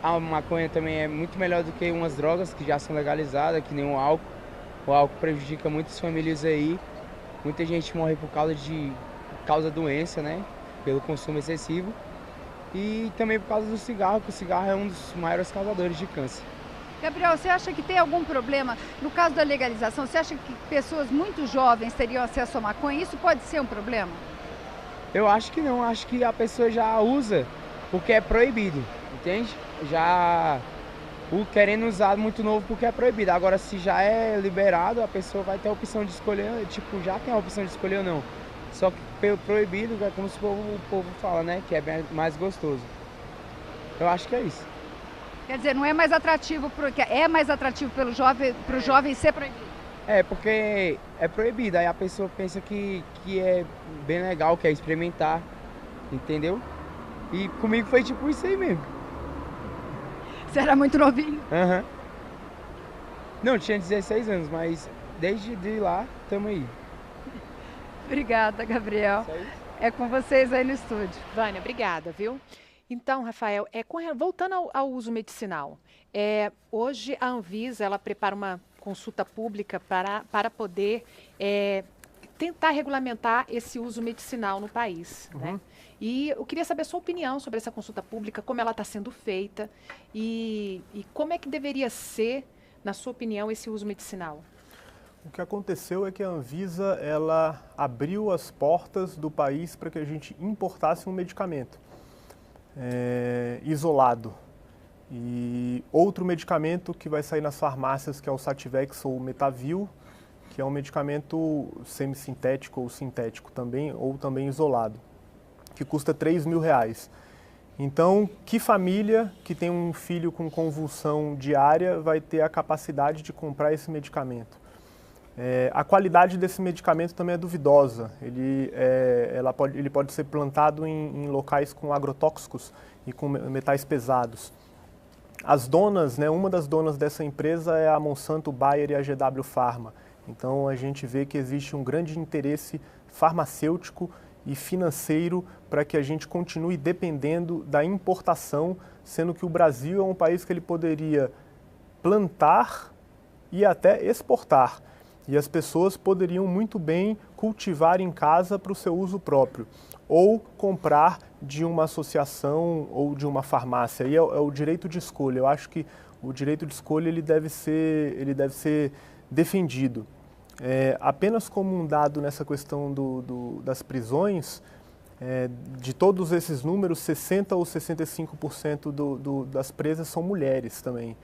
K: A maconha também é muito melhor do que umas drogas que já são legalizadas, que nem o álcool. O álcool prejudica muitas famílias aí. Muita gente morre por causa doença, né? Pelo consumo excessivo. E também por causa do cigarro, que o cigarro é um dos maiores causadores de câncer.
B: Gabriel, você acha que tem algum problema no caso da legalização? Você acha que pessoas muito jovens teriam acesso à maconha? Isso pode ser um problema?
K: Eu acho que não, acho que a pessoa já usa porque é proibido, entende? Já querendo usar muito novo porque é proibido. Agora, se já é liberado, a pessoa vai ter a opção de escolher, tipo, já tem a opção de escolher ou não. Só que pelo proibido, é como o povo fala, né? Que é mais gostoso. Eu acho que é isso.
B: Quer dizer, não é mais atrativo, porque é mais atrativo para o jovem ser proibido?
K: É, porque é proibido, aí a pessoa pensa que é bem legal, quer experimentar, entendeu? E comigo foi tipo isso aí mesmo.
B: Você era muito novinho?
K: Aham. Não, tinha 16 anos, mas desde lá, estamos aí.
B: Obrigada, Gabriel. É com vocês aí no estúdio.
A: Vânia, obrigada, viu? Então, Rafael, voltando ao uso medicinal, hoje a Anvisa ela prepara uma consulta pública para poder tentar regulamentar esse uso medicinal no país, né? E eu queria saber a sua opinião sobre essa consulta pública, como ela está sendo feita e como é que deveria ser, na sua opinião, esse uso medicinal.
E: O que aconteceu é que a Anvisa ela abriu as portas do país para que a gente importasse um medicamento isolado. E outro medicamento que vai sair nas farmácias, que é o Sativex ou o Metavil, que é um medicamento semissintético ou sintético também, ou também isolado, que custa R$3.000. Então, que família que tem um filho com convulsão diária vai ter a capacidade de comprar esse medicamento? A qualidade desse medicamento também é duvidosa. Ele pode ser plantado em locais com agrotóxicos e com metais pesados. As donas, uma das donas dessa empresa é a Monsanto, Bayer e a GW Pharma. Então a gente vê que existe um grande interesse farmacêutico e financeiro para que a gente continue dependendo da importação, sendo que o Brasil é um país que ele poderia plantar e até exportar. E as pessoas poderiam muito bem cultivar em casa para o seu uso próprio, ou comprar de uma associação ou de uma farmácia. E é o direito de escolha. Eu acho que o direito de escolha ele deve ser defendido. Apenas como um dado nessa questão das prisões, de todos esses números, 60% ou 65% das presas são mulheres também.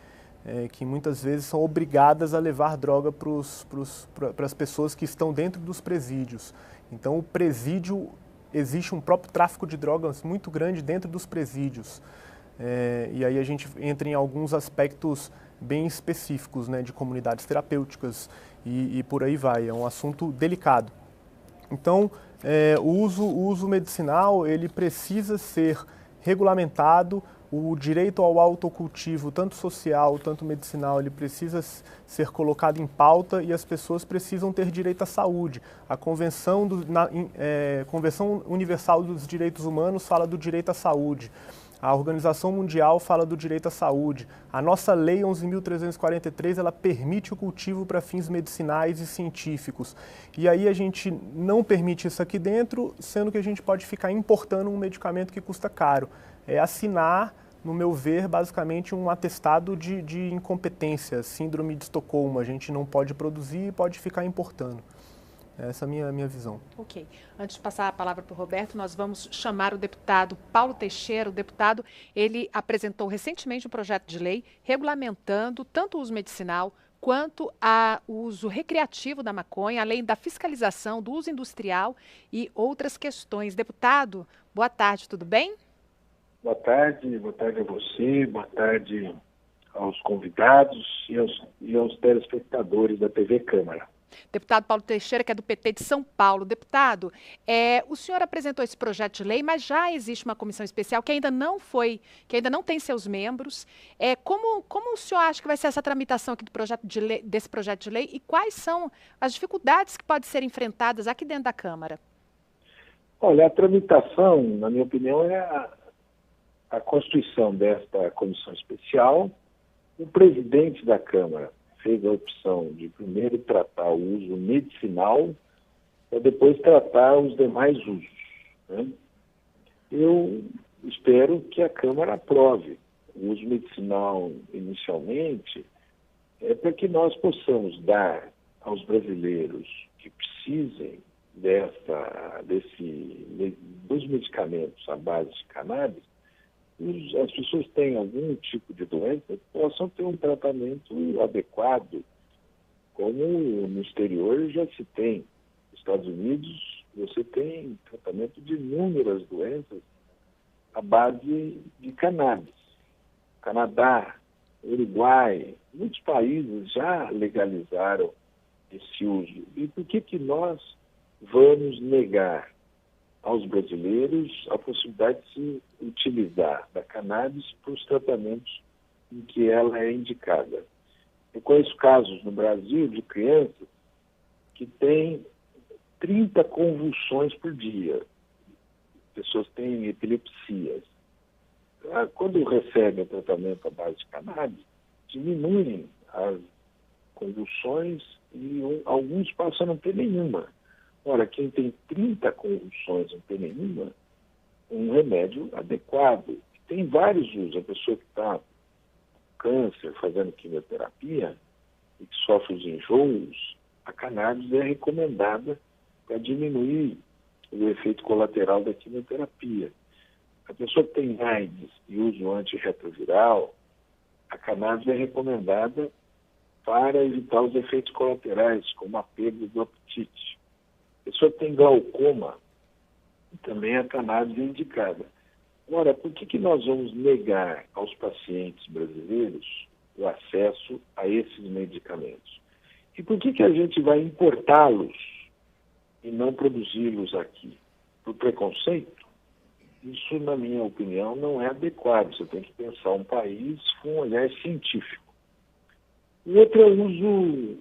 E: Que muitas vezes são obrigadas a levar droga para as pessoas que estão dentro dos presídios. Então, o presídio, existe um próprio tráfico de drogas muito grande dentro dos presídios. E aí a gente entra em alguns aspectos bem específicos, de comunidades terapêuticas e por aí vai. É um assunto delicado. Então, o uso medicinal, ele precisa ser regulamentado. O direito ao autocultivo, tanto social, tanto medicinal, ele precisa ser colocado em pauta e as pessoas precisam ter direito à saúde. A Convenção Universal dos Direitos Humanos fala do direito à saúde. A Organização Mundial fala do direito à saúde. A nossa Lei 11.343, ela permite o cultivo para fins medicinais e científicos. E aí a gente não permite isso aqui dentro, sendo que a gente pode ficar importando um medicamento que custa caro. É assinar, no meu ver, basicamente um atestado de incompetência, síndrome de Estocolmo. A gente não pode produzir e pode ficar importando. Essa é a minha visão.
A: Ok. Antes de passar a palavra para o Roberto, nós vamos chamar o deputado Paulo Teixeira. O deputado, ele apresentou recentemente um projeto de lei regulamentando tanto o uso medicinal quanto o uso recreativo da maconha, além da fiscalização do uso industrial e outras questões. Deputado, boa tarde, tudo bem?
L: Boa tarde a você, boa tarde aos convidados e aos telespectadores da TV Câmara.
A: Deputado Paulo Teixeira, que é do PT de São Paulo. Deputado, o senhor apresentou esse projeto de lei, mas já existe uma comissão especial que ainda não tem seus membros. Como o senhor acha que vai ser essa tramitação aqui desse projeto de lei e quais são as dificuldades que podem ser enfrentadas aqui dentro da Câmara?
L: Olha, a tramitação, na minha opinião, é a constituição desta comissão especial. O presidente da Câmara fez a opção de primeiro tratar o uso medicinal para depois tratar os demais usos, né? Eu espero que a Câmara aprove o uso medicinal inicialmente, para que nós possamos dar aos brasileiros que precisem dos medicamentos à base de cannabis, as pessoas têm algum tipo de doença, possam ter um tratamento adequado, como no exterior já se tem. Nos Estados Unidos, você tem tratamento de inúmeras doenças à base de cannabis. Canadá, Uruguai, muitos países já legalizaram esse uso. E por que nós vamos negar aos brasileiros a possibilidade de se utilizar da cannabis para os tratamentos em que ela é indicada? Eu conheço casos no Brasil de crianças que têm 30 convulsões por dia. Pessoas têm epilepsias. Quando recebem o tratamento à base de cannabis, diminuem as convulsões e alguns passam a não ter nenhuma. Ora, quem tem 30 convulsões e não tem nenhuma, um remédio adequado. Tem vários usos. A pessoa que está com câncer, fazendo quimioterapia, e que sofre os enjoos, a cannabis é recomendada para diminuir o efeito colateral da quimioterapia. A pessoa que tem AIDS e usa o antirretroviral, a cannabis é recomendada para evitar os efeitos colaterais, como a perda do apetite. A pessoa que tem glaucoma, também a cannabis é indicada. Ora, por que nós vamos negar aos pacientes brasileiros o acesso a esses medicamentos? E por que a gente vai importá-los e não produzi-los aqui? Por preconceito? Isso, na minha opinião, não é adequado. Você tem que pensar um país com um olhar científico. O outro é o uso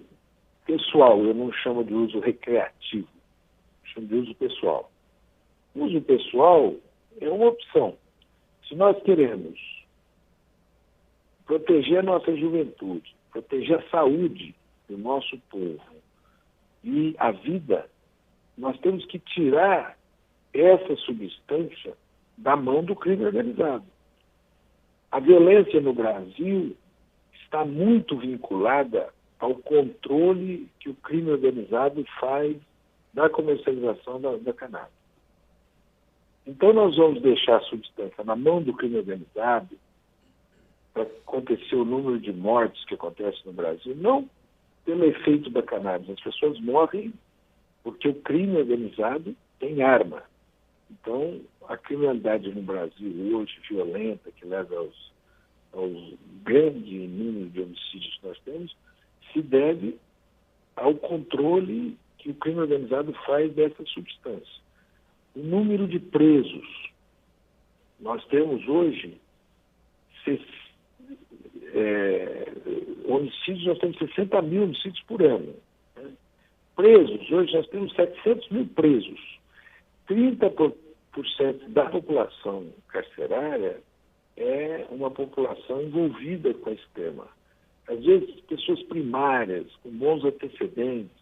L: pessoal. Eu não chamo de uso recreativo. Eu chamo de uso pessoal. O uso pessoal é uma opção. Se nós queremos proteger a nossa juventude, proteger a saúde do nosso povo e a vida, nós temos que tirar essa substância da mão do crime organizado. A violência no Brasil está muito vinculada ao controle que o crime organizado faz da comercialização da cannabis. Então nós vamos deixar a substância na mão do crime organizado para acontecer o número de mortes que acontece no Brasil, não pelo efeito da cannabis. As pessoas morrem porque o crime organizado tem arma. Então, a criminalidade no Brasil hoje, violenta, que leva aos grandes números de homicídios que nós temos, se deve ao controle que o crime organizado faz dessa substância. O número de presos. Nós temos hoje homicídios, nós temos 60 mil homicídios por ano. Né? Presos, hoje nós temos 700 mil presos. 30% da população carcerária é uma população envolvida com esse tema. Às vezes, pessoas primárias, com bons antecedentes,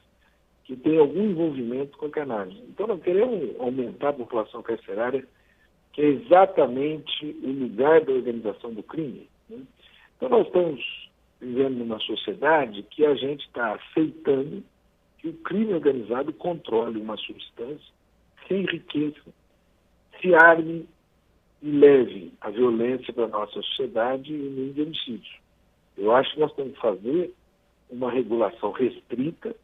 L: que têm algum envolvimento com a cannabis. Então, nós queremos aumentar a população carcerária, que é exatamente o lugar da organização do crime. Né? Então, nós estamos vivendo numa sociedade que a gente está aceitando que o crime organizado controle uma substância, se enriqueça, se arme e leve a violência para a nossa sociedade e o número de homicídios. Eu acho que nós temos que fazer uma regulação restrita,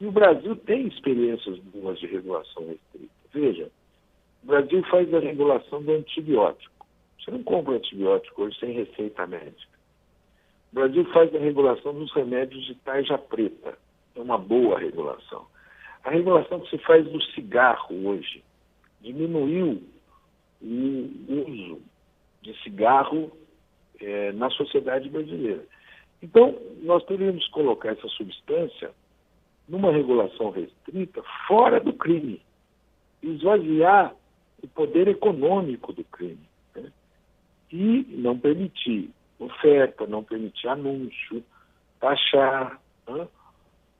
L: e o Brasil tem experiências boas de regulação restrita. Veja, o Brasil faz a regulação do antibiótico. Você não compra antibiótico hoje sem receita médica. O Brasil faz a regulação dos remédios de tarja preta. É uma boa regulação. A regulação que se faz do cigarro hoje diminuiu o uso de cigarro na sociedade brasileira. Então, nós teríamos que colocar essa substância numa regulação restrita fora do crime, esvaziar o poder econômico do crime, né? E não permitir oferta, não permitir anúncio, taxar. Né?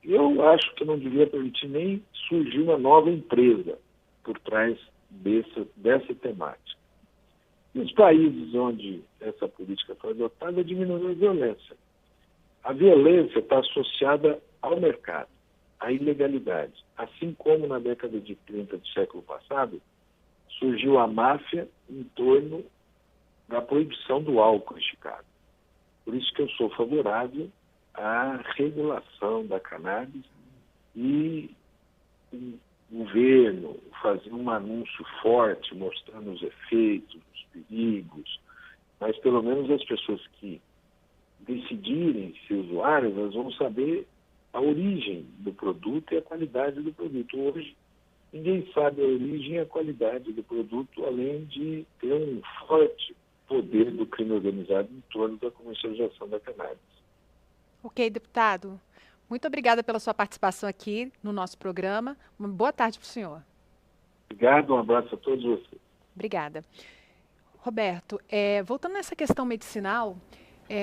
L: Eu acho que não devia permitir nem surgir uma nova empresa por trás dessa temática. E os países onde essa política foi adotada diminuiu a violência. A violência está associada ao mercado, à ilegalidade. Assim como na década de 30 do século passado, surgiu a máfia em torno da proibição do álcool em Chicago. Por isso que eu sou favorável à regulação da cannabis e o governo fazer um anúncio forte mostrando os efeitos, os perigos, mas pelo menos as pessoas que decidirem ser usuárias, elas vão saber a origem do produto e a qualidade do produto. Hoje, ninguém sabe a origem e a qualidade do produto, além de ter um forte poder do crime organizado em torno da comercialização da cannabis.
A: Ok, deputado. Muito obrigada pela sua participação aqui no nosso programa. Uma boa tarde para o senhor.
L: Obrigado, um abraço a todos vocês.
A: Obrigada. Roberto, voltando nessa questão medicinal,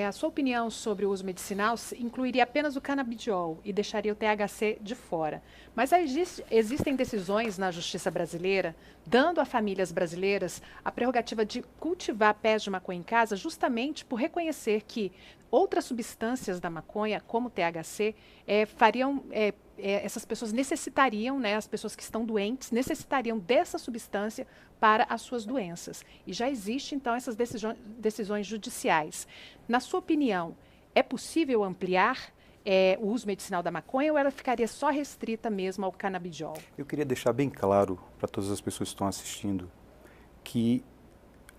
A: a sua opinião sobre o uso medicinal incluiria apenas o canabidiol e deixaria o THC de fora. Mas existem decisões na justiça brasileira dando a famílias brasileiras a prerrogativa de cultivar pés de maconha em casa justamente por reconhecer que outras substâncias da maconha, como o THC, essas pessoas necessitariam, né, as pessoas que estão doentes, necessitariam dessa substância para as suas doenças. E já existem, então, essas decisões judiciais. Na sua opinião, é possível ampliar o uso medicinal da maconha ou ela ficaria só restrita mesmo ao canabidiol?
F: Eu queria deixar bem claro para todas as pessoas que estão assistindo que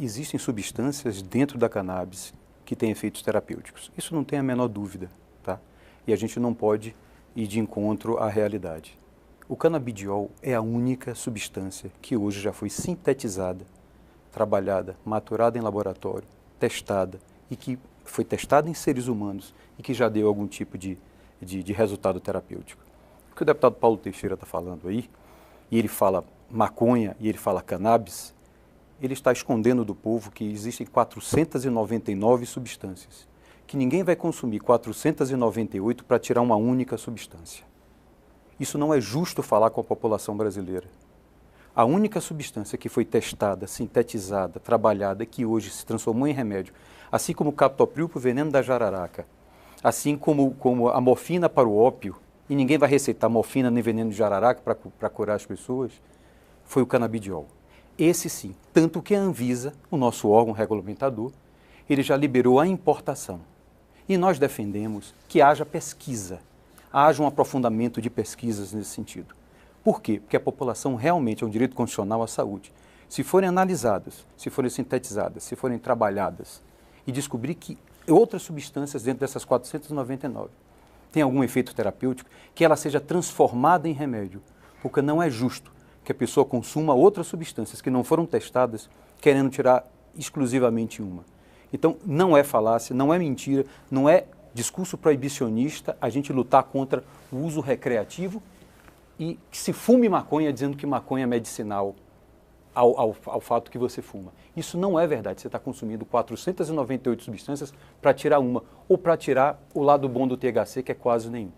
F: existem substâncias dentro da cannabis que têm efeitos terapêuticos. Isso não tem a menor dúvida, tá? E a gente não pode ir de encontro à realidade. O canabidiol é a única substância que hoje já foi sintetizada, trabalhada, maturada em laboratório, testada e que foi testada em seres humanos e que já deu algum tipo de resultado terapêutico. O que o deputado Paulo Teixeira está falando aí, e ele fala maconha e ele fala cannabis, ele está escondendo do povo que existem 499 substâncias, que ninguém vai consumir 498 para tirar uma única substância. Isso não é justo falar com a população brasileira. A única substância que foi testada, sintetizada, trabalhada, que hoje se transformou em remédio, assim como o captopril para o veneno da jararaca, assim como a morfina para o ópio, e ninguém vai receitar morfina nem veneno de jararaca para curar as pessoas, foi o canabidiol. Esse sim, tanto que a Anvisa, o nosso órgão regulamentador, ele já liberou a importação. E nós defendemos que haja pesquisa, haja um aprofundamento de pesquisas nesse sentido. Por quê? Porque a população realmente é um direito constitucional à saúde. Se forem analisadas, se forem sintetizadas, se forem trabalhadas e descobrir que outras substâncias dentro dessas 499 têm algum efeito terapêutico, que ela seja transformada em remédio, porque não é justo que a pessoa consuma outras substâncias que não foram testadas, querendo tirar exclusivamente uma. Então, não é falácia, não é mentira, não é discurso proibicionista a gente lutar contra o uso recreativo e que se fume maconha dizendo que maconha é medicinal ao fato que você fuma. Isso não é verdade. Você está consumindo 498 substâncias para tirar uma, ou para tirar o lado bom do THC, que é quase nenhum.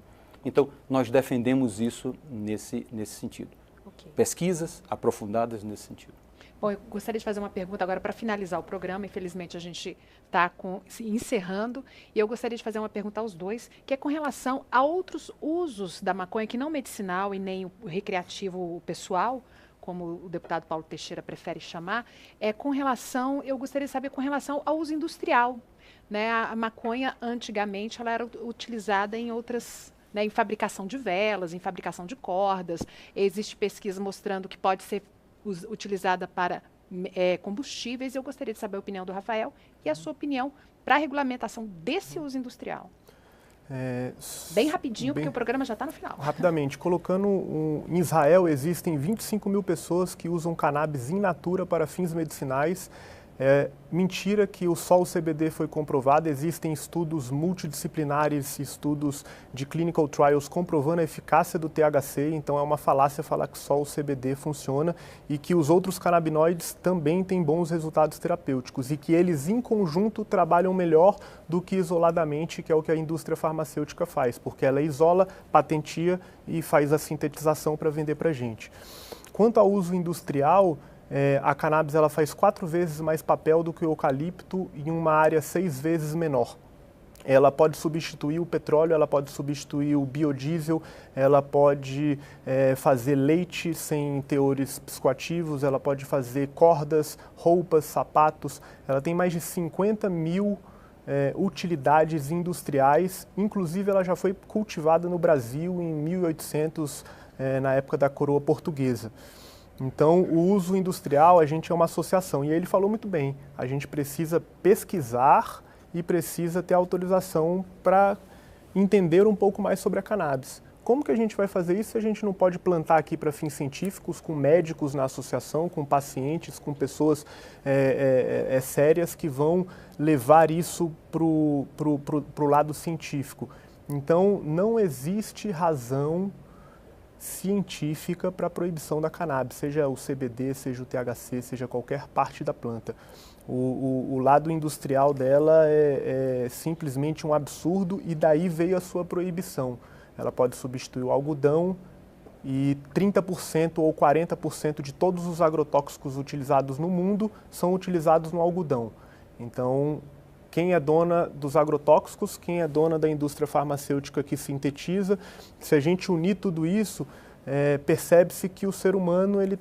F: Então, nós defendemos isso nesse sentido. Okay. Pesquisas aprofundadas nesse sentido.
A: Bom, eu gostaria de fazer uma pergunta agora para finalizar o programa. Infelizmente, a gente está encerrando. E eu gostaria de fazer uma pergunta aos dois, que é com relação a outros usos da maconha, que não medicinal e nem o recreativo pessoal, como o deputado Paulo Teixeira prefere chamar, eu gostaria de saber com relação ao uso industrial. Né? A maconha, antigamente, ela era utilizada em outras... em fabricação de velas, em fabricação de cordas. Existe pesquisa mostrando que pode ser utilizada para combustíveis. Eu gostaria de saber a opinião do Rafael e a sua opinião para a regulamentação desse uso industrial. Bem rapidinho, porque o programa já está no final.
E: Rapidamente, em Israel existem 25 mil pessoas que usam cannabis in natura para fins medicinais. É mentira que só o CBD foi comprovado, existem estudos multidisciplinares, estudos de clinical trials comprovando a eficácia do THC, então é uma falácia falar que só o CBD funciona e que os outros canabinoides também têm bons resultados terapêuticos e que eles em conjunto trabalham melhor do que isoladamente, que é o que a indústria farmacêutica faz, porque ela isola, patenteia e faz a sintetização para vender para a gente. Quanto ao uso industrial, a cannabis ela faz 4 vezes mais papel do que o eucalipto em uma área 6 vezes menor. Ela pode substituir o petróleo, ela pode substituir o biodiesel, ela pode fazer leite sem teores psicoativos, ela pode fazer cordas, roupas, sapatos. Ela tem mais de 50 mil utilidades industriais, inclusive ela já foi cultivada no Brasil em 1800, na época da coroa portuguesa. Então, o uso industrial, a gente é uma associação. E ele falou muito bem, a gente precisa pesquisar e precisa ter autorização para entender um pouco mais sobre a cannabis. Como que a gente vai fazer isso se a gente não pode plantar aqui para fins científicos, com médicos na associação, com pacientes, com pessoas sérias que vão levar isso para o lado científico? Então, não existe razão científica para a proibição da cannabis, seja o CBD, seja o THC, seja qualquer parte da planta. O lado industrial dela é simplesmente um absurdo e daí veio a sua proibição. Ela pode substituir o algodão e 30% ou 40% de todos os agrotóxicos utilizados no mundo são utilizados no algodão. Então, quem é dona dos agrotóxicos, quem é dona da indústria farmacêutica que sintetiza, se a gente unir tudo isso, percebe-se que o ser humano ele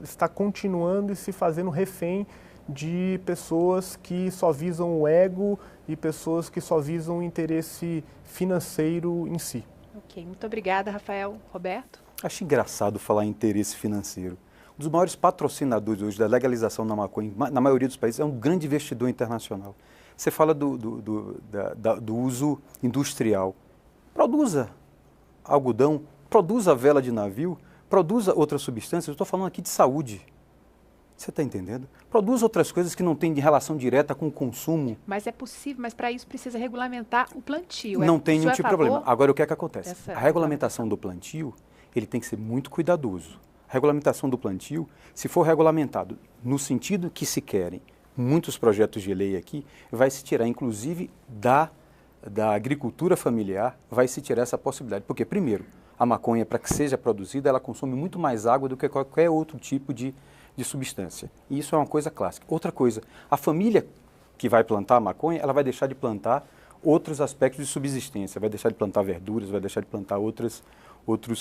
E: está continuando e se fazendo refém de pessoas que só visam o ego e pessoas que só visam o interesse financeiro em si.
A: Ok, muito obrigada, Rafael. Roberto?
F: Acho engraçado falar em interesse financeiro. Um dos maiores patrocinadores hoje da legalização da maconha, na maioria dos países, é um grande investidor internacional. Você fala do uso industrial. Produza algodão, produza vela de navio, produza outras substâncias. Eu estou falando aqui de saúde. Você está entendendo? Produza outras coisas que não têm relação direta com o consumo.
A: Mas é possível, mas para isso precisa regulamentar o plantio.
F: Não tem nenhum tipo de problema. Agora, o que é que acontece? A regulamentação do plantio, ele tem que ser muito cuidadoso. A regulamentação do plantio, se for regulamentado no sentido que se querem, muitos projetos de lei aqui, vai se tirar, inclusive, da agricultura familiar, vai se tirar essa possibilidade. Porque, primeiro, a maconha, para que seja produzida, ela consome muito mais água do que qualquer outro tipo de substância. E isso é uma coisa clássica. Outra coisa, a família que vai plantar a maconha, ela vai deixar de plantar outros aspectos de subsistência, vai deixar de plantar verduras, vai deixar de plantar outros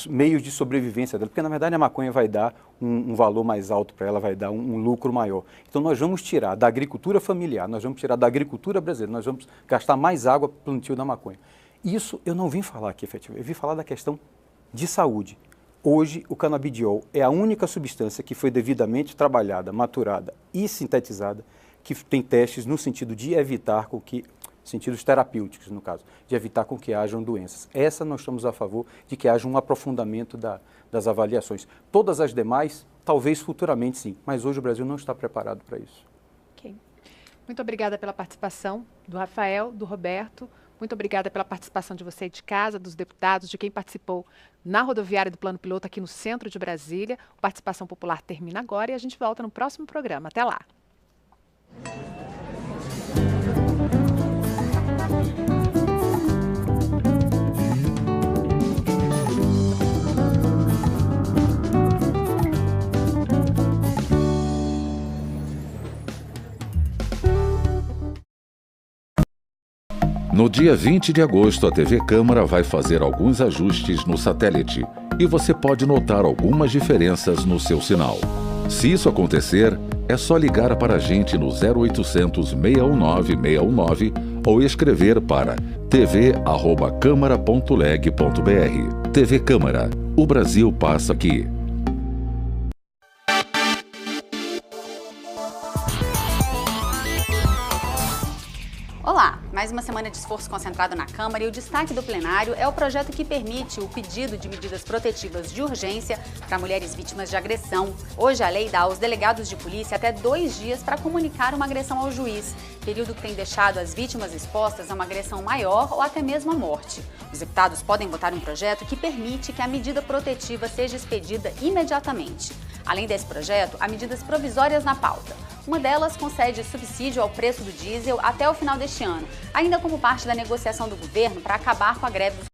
F: meios de sobrevivência dela, porque na verdade a maconha vai dar um valor mais alto para ela, vai dar um lucro maior. Então nós vamos tirar da agricultura familiar, nós vamos tirar da agricultura brasileira, nós vamos gastar mais água para o plantio da maconha. Isso eu não vim falar aqui, efetivamente, eu vim falar da questão de saúde. Hoje o canabidiol é a única substância que foi devidamente trabalhada, maturada e sintetizada, que tem testes no sentido de evitar com que sentidos terapêuticos, no caso, de evitar com que hajam doenças. Essa nós estamos a favor de que haja um aprofundamento das avaliações. Todas as demais, talvez futuramente sim, mas hoje o Brasil não está preparado para isso.
A: Ok. Muito obrigada pela participação do Rafael, do Roberto. Muito obrigada pela participação de você de casa, dos deputados, de quem participou na rodoviária do Plano Piloto aqui no centro de Brasília. A participação popular termina agora e a gente volta no próximo programa. Até lá!
M: No dia 20 de agosto, a TV Câmara vai fazer alguns ajustes no satélite e você pode notar algumas diferenças no seu sinal. Se isso acontecer, é só ligar para a gente no 0800 619 619 ou escrever para tv@câmara.leg.br. TV Câmara, o Brasil passa aqui.
N: Olá, mais uma semana semana de esforço concentrado na Câmara e o destaque do plenário é o projeto que permite o pedido de medidas protetivas de urgência para mulheres vítimas de agressão. Hoje, a lei dá aos delegados de polícia até 2 dias para comunicar uma agressão ao juiz, período que tem deixado as vítimas expostas a uma agressão maior ou até mesmo a morte. Os deputados podem votar um projeto que permite que a medida protetiva seja expedida imediatamente. Além desse projeto, há medidas provisórias na pauta. Uma delas concede subsídio ao preço do diesel até o final deste ano, ainda como parte da negociação do governo para acabar com a greve dos